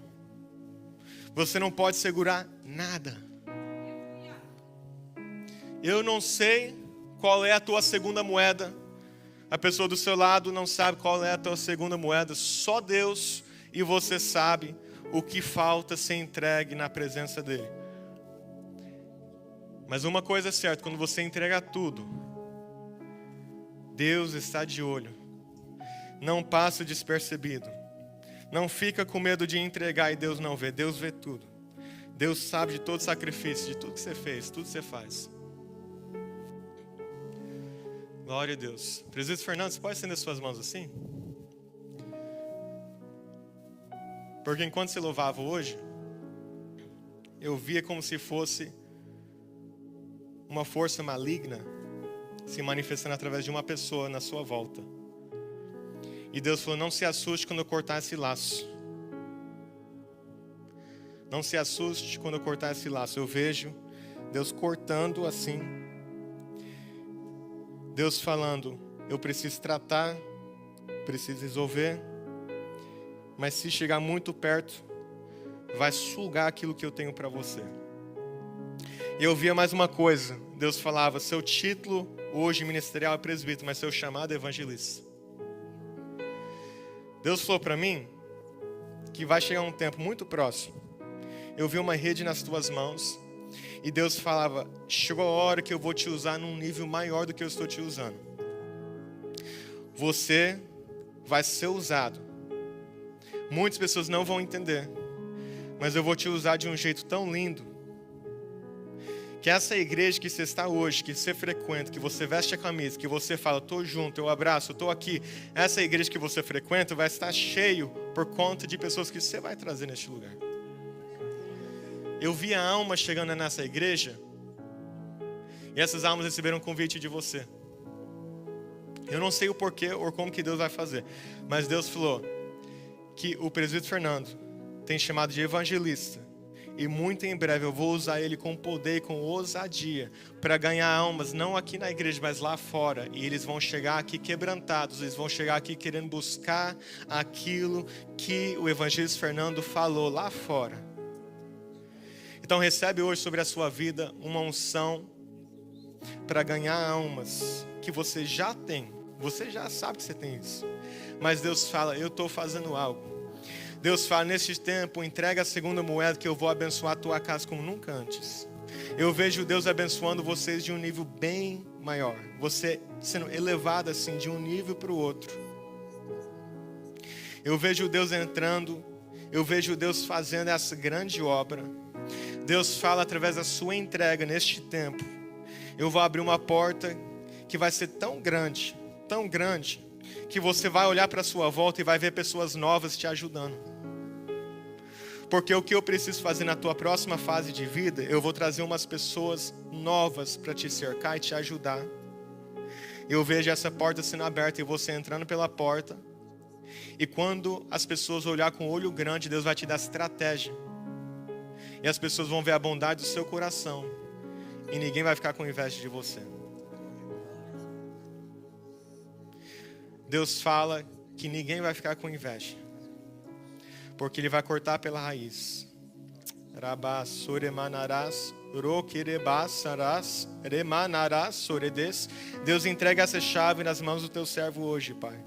Você não pode segurar nada. Eu não sei qual é a tua segunda moeda. A pessoa do seu lado não sabe qual é a tua segunda moeda. Só Deus e você sabe o que falta ser entregue na presença dEle. Mas uma coisa é certa, quando você entrega tudo, Deus está de olho. Não passa despercebido. Não fica com medo de entregar e Deus não vê. Deus vê tudo. Deus sabe de todo sacrifício, de tudo que você fez, tudo que você faz. Glória a Deus. Presbítero Fernando, você pode estender suas mãos assim? Porque enquanto você louvava hoje, eu via como se fosse uma força maligna se manifestando através de uma pessoa na sua volta. E Deus falou, não se assuste quando eu cortar esse laço. Não se assuste quando eu cortar esse laço. Eu vejo Deus cortando assim. Deus falando, eu preciso tratar, preciso resolver. Mas se chegar muito perto, vai sugar aquilo que eu tenho para você. E eu via mais uma coisa. Deus falava, seu título hoje ministerial é presbítero, mas seu chamado é evangelista. Deus falou para mim que vai chegar um tempo muito próximo. Eu vi uma rede nas tuas mãos e Deus falava, chegou a hora que eu vou te usar num nível maior do que eu estou te usando. Você vai ser usado. Muitas pessoas não vão entender, mas eu vou te usar de um jeito tão lindo que essa igreja que você está hoje, que você frequenta, que você veste a camisa, que você fala, estou junto, eu abraço, estou aqui. Essa igreja que você frequenta vai estar cheio por conta de pessoas que você vai trazer neste lugar. Eu vi a alma chegando nessa igreja e essas almas receberam um convite de você. Eu não sei o porquê ou como que Deus vai fazer, mas Deus falou que o presbítero Fernando tem chamado de evangelista. E muito em breve eu vou usar ele com poder e com ousadia para ganhar almas, não aqui na igreja, mas lá fora. E eles vão chegar aqui quebrantados, eles vão chegar aqui querendo buscar aquilo que o evangelista Fernando falou lá fora. Então recebe hoje sobre a sua vida uma unção para ganhar almas que você já tem. Você já sabe que você tem isso. Mas Deus fala, eu estou fazendo algo. Deus fala, neste tempo, entrega a segunda moeda que eu vou abençoar a tua casa como nunca antes. Eu vejo Deus abençoando vocês de um nível bem maior. Você sendo elevado assim de um nível para o outro. Eu vejo Deus entrando. Eu vejo Deus fazendo essa grande obra. Deus fala através da sua entrega neste tempo. Eu vou abrir uma porta que vai ser tão grande, que você vai olhar para a sua volta e vai ver pessoas novas te ajudando. Porque o que eu preciso fazer na tua próxima fase de vida, eu vou trazer umas pessoas novas para te cercar e te ajudar. Eu vejo essa porta sendo aberta e você entrando pela porta. E quando as pessoas olhar com olho grande, Deus vai te dar estratégia. E as pessoas vão ver a bondade do seu coração. E ninguém vai ficar com inveja de você. Deus fala que ninguém vai ficar com inveja. Porque Ele vai cortar pela raiz. Rabá, soremanarás, roquerebasarás, remanarás, soredes. Deus entrega essa chave nas mãos do teu servo hoje, Pai.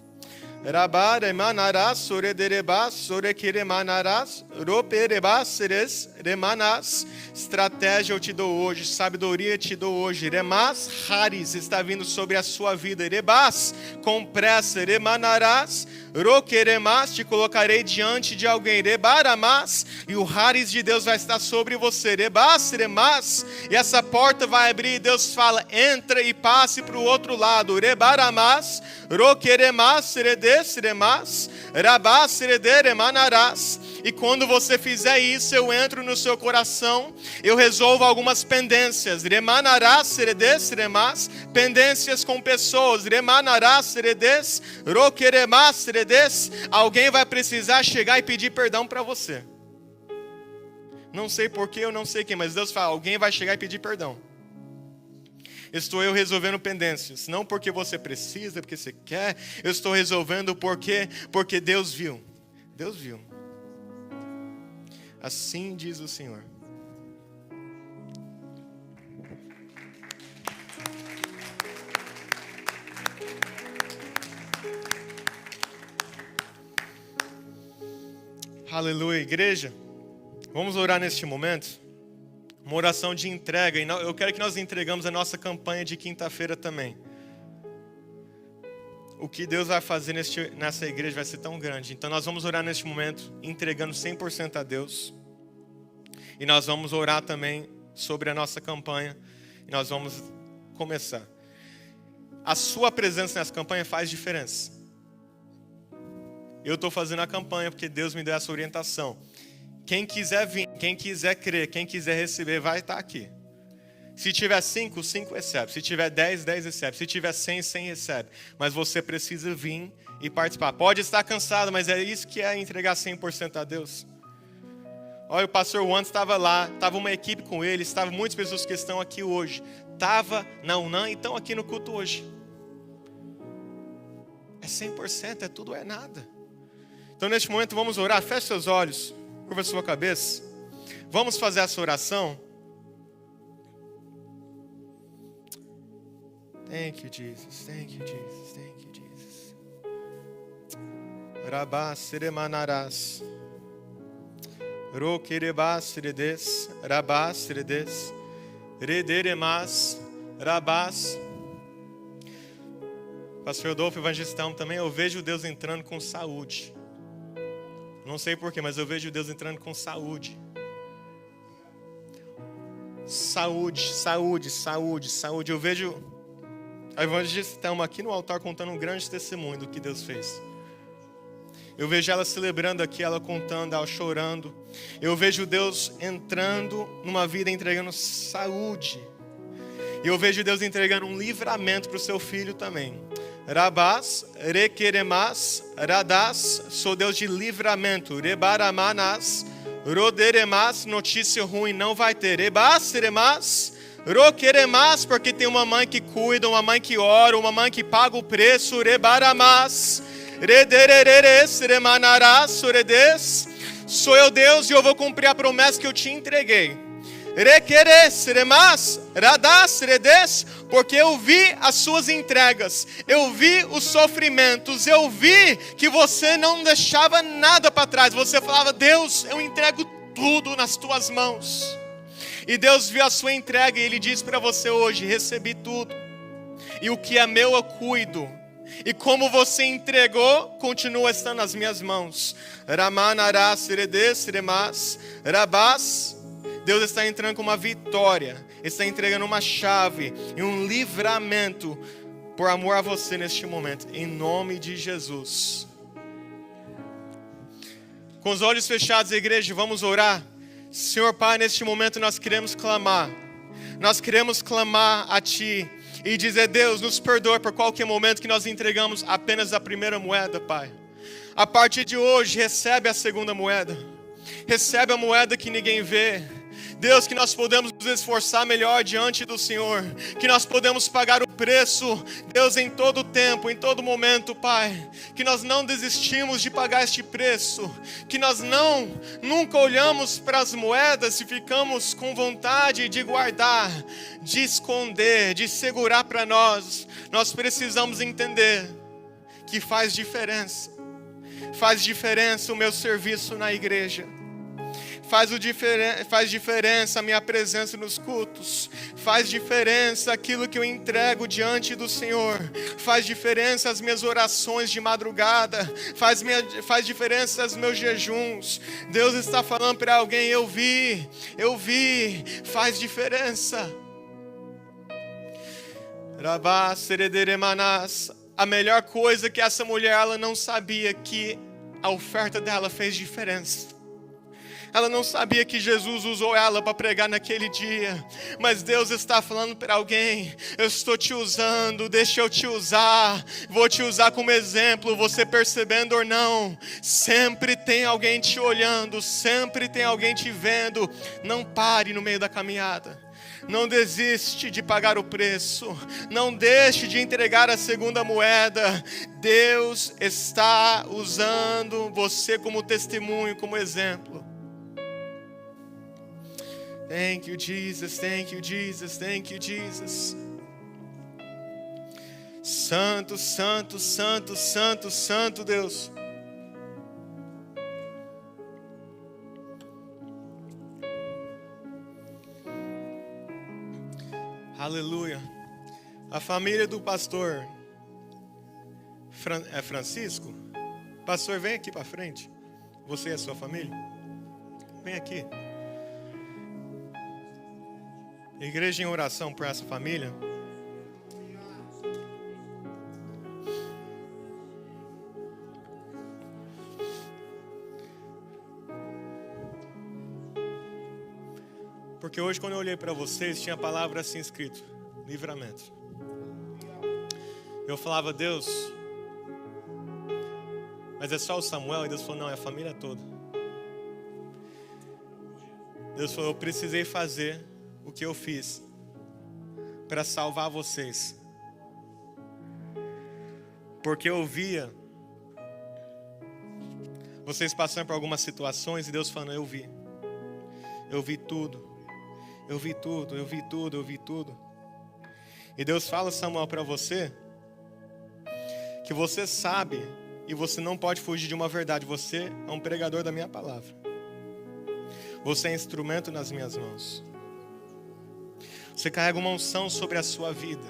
Rabá, remanarás, sorederebás, sorequeremanarás, roperebáceres, remanás. Estratégia eu te dou hoje, sabedoria eu te dou hoje. Remas, haris, está vindo sobre a sua vida. Rebás, com pressa, remanarás, roqueremas, te colocarei diante de alguém. Rebaramas, e o haris de Deus vai estar sobre você. Rebás, remas, e essa porta vai abrir e Deus fala, entra e passe para o outro lado. Rebaramas, roqueremas, seredes, remas, rabás, sereder, remanarás. E quando você fizer isso, eu entro no seu coração, eu resolvo algumas pendências. Remanarás, seredes, remas, pendências com pessoas. Remanarás, seredes, roqueremas, seredes. Alguém vai precisar chegar e pedir perdão para você. Não sei porquê, eu não sei quem, mas Deus fala, alguém vai chegar e pedir perdão. Estou eu resolvendo pendências, não porque você precisa, porque você quer. Eu estou resolvendo porque Deus viu. Deus viu. Assim diz o Senhor. Aleluia, igreja. Vamos orar neste momento. Uma oração de entrega. E eu quero que nós entregamos a nossa campanha de quinta-feira também. O que Deus vai fazer nessa igreja vai ser tão grande. Então nós vamos orar neste momento, entregando 100% a Deus. E nós vamos orar também sobre a nossa campanha. E nós vamos começar. A sua presença nessa campanha faz diferença. Eu estou fazendo a campanha porque Deus me deu essa orientação. Quem quiser vir, quem quiser crer, quem quiser receber, vai estar aqui. Se tiver 5, 5 recebe. Se tiver 10, 10 recebe. Se tiver 100, 100 recebe. Mas você precisa vir e participar. Pode estar cansado, mas é isso que é entregar 100% a Deus. Olha, o pastor Juan estava lá, estava uma equipe com ele, estavam muitas pessoas que estão aqui hoje. Estava na UNAM e estão aqui no culto hoje. É 100%, é tudo ou é nada. Então neste momento vamos orar, feche seus olhos. Curva a sua cabeça. Vamos fazer essa oração. Thank you, Jesus. Thank you, Jesus. Thank you, Jesus. Rabá, seremanarás. Roquerebás, seredes. Rabá, seredes. Rederemas. Rabás. Pastor Rodolfo, evangelistão também. Eu vejo Deus entrando com saúde. Não sei porquê, mas eu vejo Deus entrando com saúde. Saúde, saúde, saúde, saúde. Eu vejo a evangelista aqui no altar contando um grande testemunho do que Deus fez. Eu vejo ela celebrando aqui, ela contando, ela chorando. Eu vejo Deus entrando numa vida entregando saúde. E eu vejo Deus entregando um livramento para o seu filho também. Rabás, requeremas, radás, sou Deus de livramento. Rebaramanas, roderemas, notícia ruim não vai ter. Rebás, remas, roqueremas, porque tem uma mãe que cuida, uma mãe que ora, uma mãe que paga o preço. Rebaramas, redereres, remanarás, soredes. Sou eu Deus e eu vou cumprir a promessa que eu te entreguei. Requeres, remas, radás, redes, porque eu vi as suas entregas, eu vi os sofrimentos, eu vi que você não deixava nada para trás. Você falava, Deus, eu entrego tudo nas tuas mãos. E Deus viu a sua entrega e Ele diz para você hoje: recebi tudo. E o que é meu eu cuido. E como você entregou, continua estando nas minhas mãos. Ramanará serede seremas rabás. Deus está entrando com uma vitória. Está entregando uma chave e um livramento por amor a você neste momento. Em nome de Jesus. Com os olhos fechados, igreja, vamos orar. Senhor Pai, neste momento nós queremos clamar. Nós queremos clamar a Ti e dizer: Deus, nos perdoe por qualquer momento que nós entregamos apenas a primeira moeda, Pai. A partir de hoje, recebe a segunda moeda. Recebe a moeda que ninguém vê. Deus, que nós podemos nos esforçar melhor diante do Senhor. Que nós podemos pagar o preço, Deus, em todo tempo, em todo momento, Pai. Que nós não desistimos de pagar este preço. Que nós nunca olhamos para as moedas e ficamos com vontade de guardar, de esconder, de segurar para nós. Nós precisamos entender que faz diferença. Faz diferença o meu serviço na igreja. Faz diferença a minha presença nos cultos. Faz diferença aquilo que eu entrego diante do Senhor. Faz diferença as minhas orações de madrugada. Faz diferença os meus jejuns. Deus está falando para alguém: eu vi. Faz diferença. Rabá serederemanas. A melhor coisa que essa mulher, ela não sabia que a oferta dela fez diferença. Ela não sabia que Jesus usou ela para pregar naquele dia. Mas Deus está falando para alguém: eu estou te usando, deixa eu te usar. Vou te usar como exemplo, você percebendo ou não. Sempre tem alguém te olhando, sempre tem alguém te vendo. Não pare no meio da caminhada. Não desiste de pagar o preço. Não deixe de entregar a segunda moeda. Deus está usando você como testemunho, como exemplo. Thank you, Jesus, thank you, Jesus, thank you, Jesus. Santo, santo, santo, santo, santo Deus. Aleluia. A família do pastor Francisco. Pastor, vem aqui para frente. Você e a sua família. Vem aqui. Igreja em oração por essa família. Porque hoje, quando eu olhei para vocês, tinha a palavra assim escrito: livramento. Eu falava: Deus, mas é só o Samuel? E Deus falou: não, é a família toda. Deus falou: eu precisei fazer o que eu fiz para salvar vocês, porque eu via vocês passando por algumas situações e Deus falando: eu vi tudo, eu vi tudo, eu vi tudo, eu vi tudo. E Deus fala, Samuel, para você que você sabe e você não pode fugir de uma verdade: você é um pregador da minha palavra, você é instrumento nas minhas mãos. Você carrega uma unção sobre a sua vida.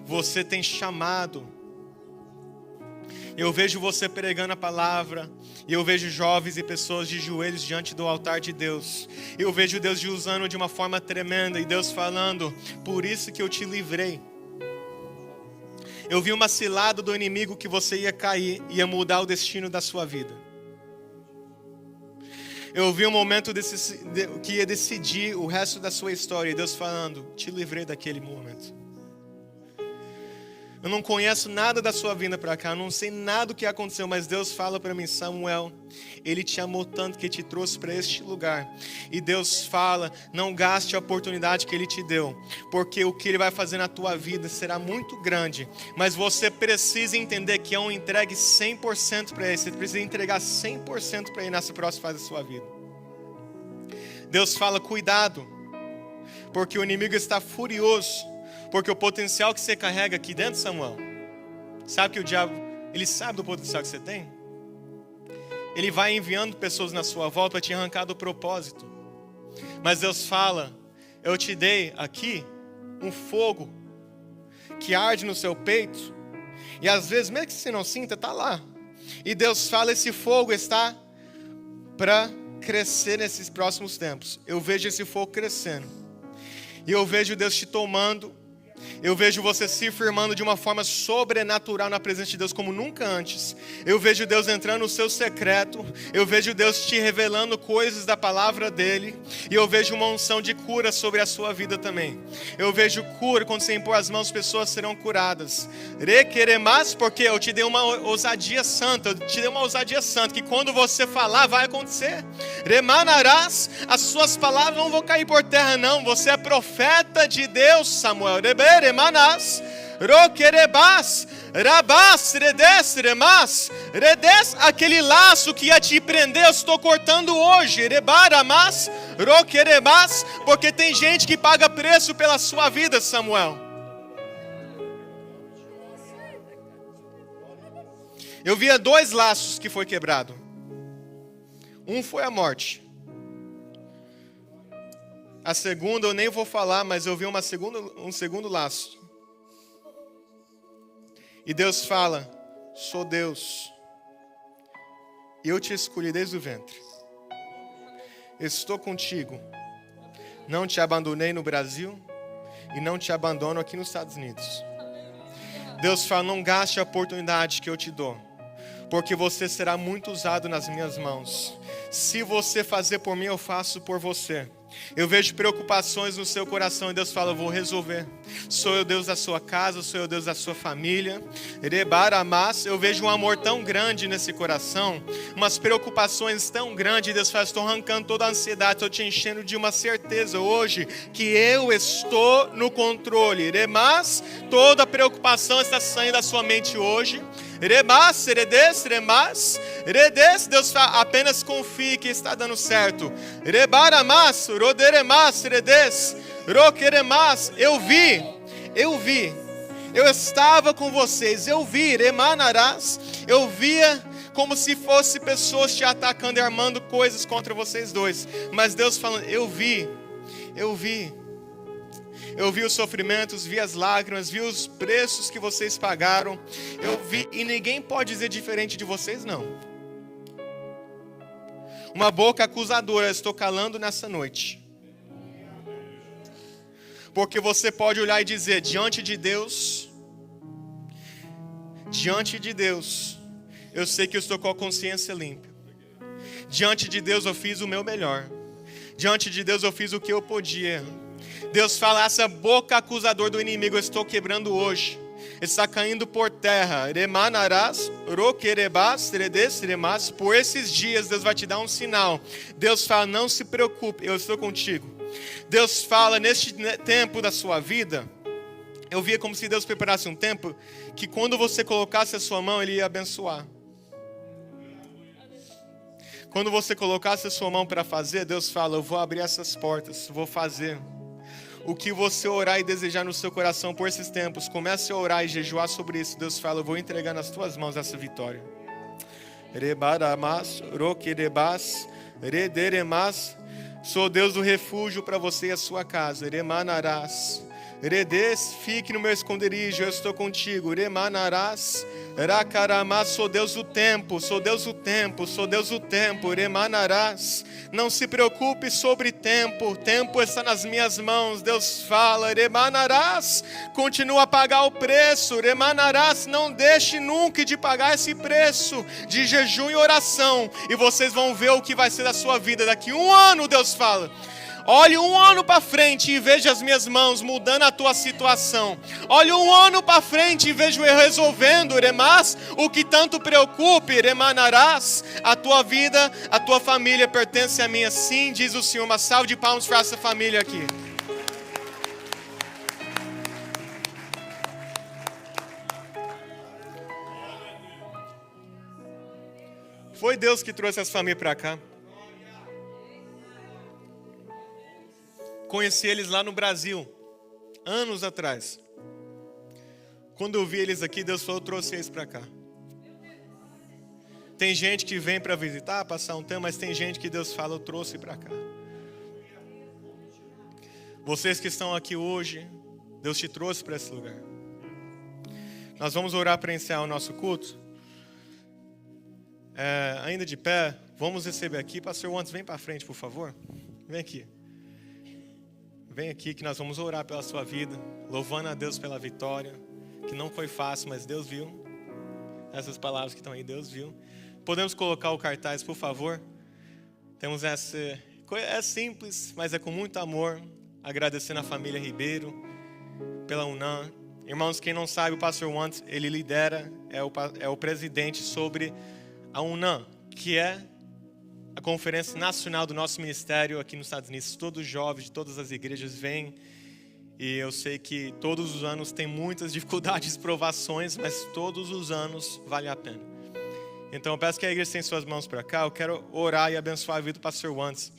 Você tem chamado. Eu vejo você pregando a palavra. E eu vejo jovens e pessoas de joelhos diante do altar de Deus. Eu vejo Deus te usando de uma forma tremenda. E Deus falando: por isso que eu te livrei. Eu vi uma cilada do inimigo que você ia cair. Ia mudar o destino da sua vida. Eu vi um momento que ia decidir o resto da sua história. E Deus falando: te livrei daquele momento. Eu não conheço nada da sua vida para cá. Eu não sei nada do que aconteceu. Mas Deus fala para mim: Samuel, Ele te amou tanto que te trouxe para este lugar. E Deus fala: não gaste a oportunidade que Ele te deu. Porque o que Ele vai fazer na tua vida será muito grande. Mas você precisa entender que é um entregue 100% para Ele. Você precisa entregar 100% para Ele nessa próxima fase da sua vida. Deus fala: cuidado. Porque o inimigo está furioso. Porque o potencial que você carrega aqui dentro, Samuel, sabe que o diabo, ele sabe do potencial que você tem? Ele vai enviando pessoas na sua volta para te arrancar do propósito. Mas Deus fala, eu te dei aqui um fogo que arde no seu peito. E às vezes, mesmo que você não sinta, está lá. E Deus fala, esse fogo está para crescer nesses próximos tempos. Eu vejo esse fogo crescendo. E eu vejo Deus te tomando. Eu vejo você se firmando de uma forma sobrenatural na presença de Deus como nunca antes. Eu vejo Deus entrando no seu secreto. Eu vejo Deus te revelando coisas da palavra dEle. E eu vejo uma unção de cura sobre a sua vida também. Eu vejo cura, quando você impor as mãos, pessoas serão curadas. Requeremas, porque eu te dei uma ousadia santa. Eu te dei uma ousadia santa, que quando você falar, vai acontecer. Remanarás, as suas palavras não vão cair por terra não. Você é profeta de Deus, Samuel. Remanás, roquerebás, rabás, redes, remas, redes, aquele laço que ia te prender, eu estou cortando hoje, rebaramas, roquerebás, porque tem gente que paga preço pela sua vida, Samuel. Eu via 2 laços que foi quebrado. Um foi a morte. A segunda eu nem vou falar, mas eu vi um segundo laço. E Deus fala, sou Deus. E eu te escolhi desde o ventre. Estou contigo. Não te abandonei no Brasil e não te abandono aqui nos Estados Unidos. Deus fala, não gaste a oportunidade que eu te dou, porque você será muito usado nas minhas mãos. Se você fazer por mim, eu faço por você. Eu vejo preocupações no seu coração e Deus fala, eu vou resolver. Sou eu Deus da sua casa, sou eu Deus da sua família. Eu vejo um amor tão grande nesse coração, umas preocupações tão grandes. Deus fala, estou arrancando toda a ansiedade, estou te enchendo de uma certeza hoje, que eu estou no controle. Mas toda preocupação está saindo da sua mente hoje. Remas, redes, remas, redes, Deus fala, apenas confie que está dando certo. Rebaramas, roderemas, redes, roqueremas, eu vi, eu estava com vocês, eu vi, remanarás, eu via como se fosse pessoas te atacando e armando coisas contra vocês dois. Mas Deus falando, eu vi os sofrimentos, vi as lágrimas, vi os preços que vocês pagaram. Eu vi, e ninguém pode dizer diferente de vocês, não. Uma boca acusadora, eu estou calando nessa noite. Porque você pode olhar e dizer, diante de Deus, eu sei que eu estou com a consciência limpa. Diante de Deus eu fiz o meu melhor. Diante de Deus eu fiz o que eu podia. Deus fala, essa boca acusadora do inimigo eu estou quebrando hoje. Está caindo por terra. Remanarás, roquerebás, redes, remas. Por esses dias Deus vai te dar um sinal. Deus fala, não se preocupe, eu estou contigo. Deus fala, neste tempo da sua vida, eu via como se Deus preparasse um tempo que quando você colocasse a sua mão, Ele ia abençoar. Quando você colocasse a sua mão para fazer, Deus fala, eu vou abrir essas portas, vou fazer. O que você orar e desejar no seu coração por esses tempos, comece a orar e jejuar sobre isso. Deus fala, eu vou entregar nas tuas mãos essa vitória. Rebaramas, roquerebas, rederemas. Sou Deus do refúgio para você e a sua casa. Remanarás. Redes, fique no meu esconderijo, eu estou contigo. Remanarás. Racaramás, sou Deus do tempo, sou Deus do tempo, sou Deus do tempo. Remanarás. Não se preocupe sobre tempo, o tempo está nas minhas mãos. Deus fala, remanarás, continua a pagar o preço. Remanarás, não deixe nunca de pagar esse preço de jejum e oração. E vocês vão ver o que vai ser da sua vida daqui 1 ano, Deus fala. Olhe 1 ano para frente e veja as minhas mãos mudando a tua situação. Olhe 1 ano para frente e vejo eu resolvendo, remas, o que tanto preocupe, remanarás. A tua vida, a tua família pertence a mim, assim diz o Senhor. Uma salva de palmas para essa família aqui. Foi Deus que trouxe essa família para cá. Conheci eles lá no Brasil, anos atrás. Quando eu vi eles aqui, Deus falou, eu trouxe eles para cá. Tem gente que vem para visitar, passar um tempo, mas tem gente que Deus fala, eu trouxe para cá. Vocês que estão aqui hoje, Deus te trouxe para esse lugar. Nós vamos orar para iniciar o nosso culto. Ainda de pé, vamos receber aqui. Pastor Wantes, vem para frente, por favor. Vem aqui. Vem aqui que nós vamos orar pela sua vida, louvando a Deus pela vitória, que não foi fácil, mas Deus viu. Essas palavras que estão aí, Deus viu. Podemos colocar o cartaz, por favor? Temos essa... É simples, mas é com muito amor. Agradecendo a família Ribeiro pela UNAM. Irmãos, quem não sabe, o pastor Wantes, ele lidera, é o presidente sobre a UNAM, que é a conferência nacional do nosso ministério aqui nos Estados Unidos. Todos os jovens de todas as igrejas vêm. E eu sei que todos os anos tem muitas dificuldades, provações, mas todos os anos vale a pena. Então eu peço que a igreja tenha suas mãos para cá. Eu quero orar e abençoar a vida do pastor Wantes.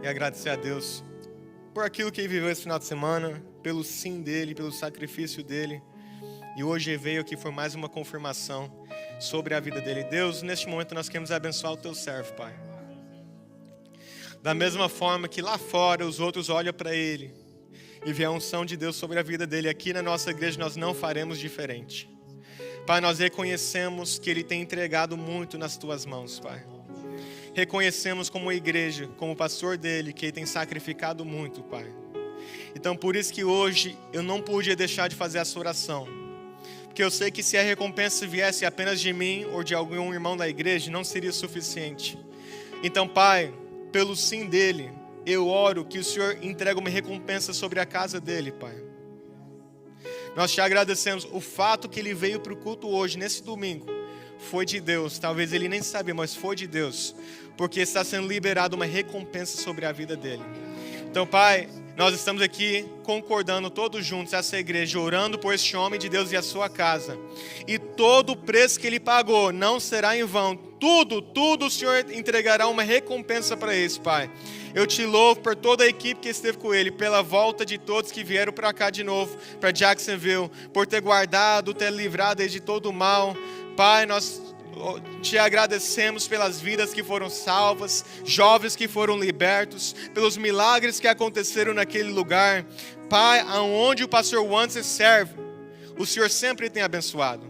E agradecer a Deus por aquilo que ele viveu esse final de semana, pelo sim dele, pelo sacrifício dele. E hoje ele veio aqui, foi mais uma confirmação sobre a vida dele. Deus, neste momento nós queremos abençoar o teu servo, Pai. Da mesma forma que lá fora os outros olham para ele e vê a unção de Deus sobre a vida dele, aqui na nossa igreja nós não faremos diferente. Pai, nós reconhecemos que ele tem entregado muito nas tuas mãos, Pai. Reconhecemos como igreja, como pastor dele, que ele tem sacrificado muito, Pai. Então por isso que hoje eu não podia deixar de fazer essa oração. Porque eu sei que se a recompensa viesse apenas de mim ou de algum irmão da igreja, não seria suficiente. Então, Pai, pelo sim dele, eu oro que o Senhor entregue uma recompensa sobre a casa dele, Pai. Nós te agradecemos. O fato que ele veio para o culto hoje, nesse domingo, foi de Deus. Talvez ele nem sabia, mas foi de Deus. Porque está sendo liberada uma recompensa sobre a vida dele. Então, Pai, nós estamos aqui concordando todos juntos, essa igreja, orando por este homem de Deus e a sua casa. E todo o preço que ele pagou não será em vão. Tudo o Senhor entregará uma recompensa para isso, Pai. Eu te louvo por toda a equipe que esteve com ele, pela volta de todos que vieram para cá de novo, para Jacksonville, por ter guardado, ter livrado eles de todo o mal. Pai, nós te agradecemos pelas vidas que foram salvas, jovens que foram libertos, pelos milagres que aconteceram naquele lugar. Pai, aonde o pastor Wantes serve, o Senhor sempre tem abençoado.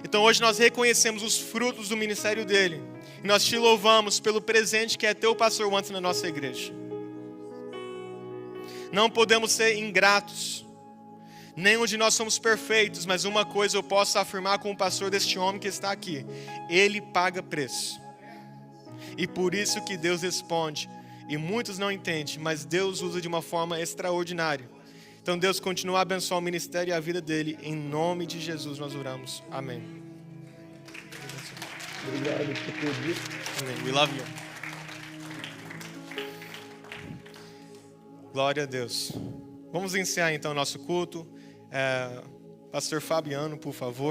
Então hoje nós reconhecemos os frutos do ministério dele. E nós te louvamos pelo presente que é ter o pastor Wantes na nossa igreja. Não podemos ser ingratos. Nenhum de nós somos perfeitos, mas uma coisa eu posso afirmar com o pastor deste homem que está aqui. Ele paga preço. E por isso que Deus responde. E muitos não entendem, mas Deus usa de uma forma extraordinária. Então Deus continua a abençoar o ministério e a vida dele. Em nome de Jesus nós oramos. Amém. Obrigado por tudo isso. Amém. We love you. Glória a Deus. Vamos encerrar então o nosso culto. Pastor Fabiano, por favor.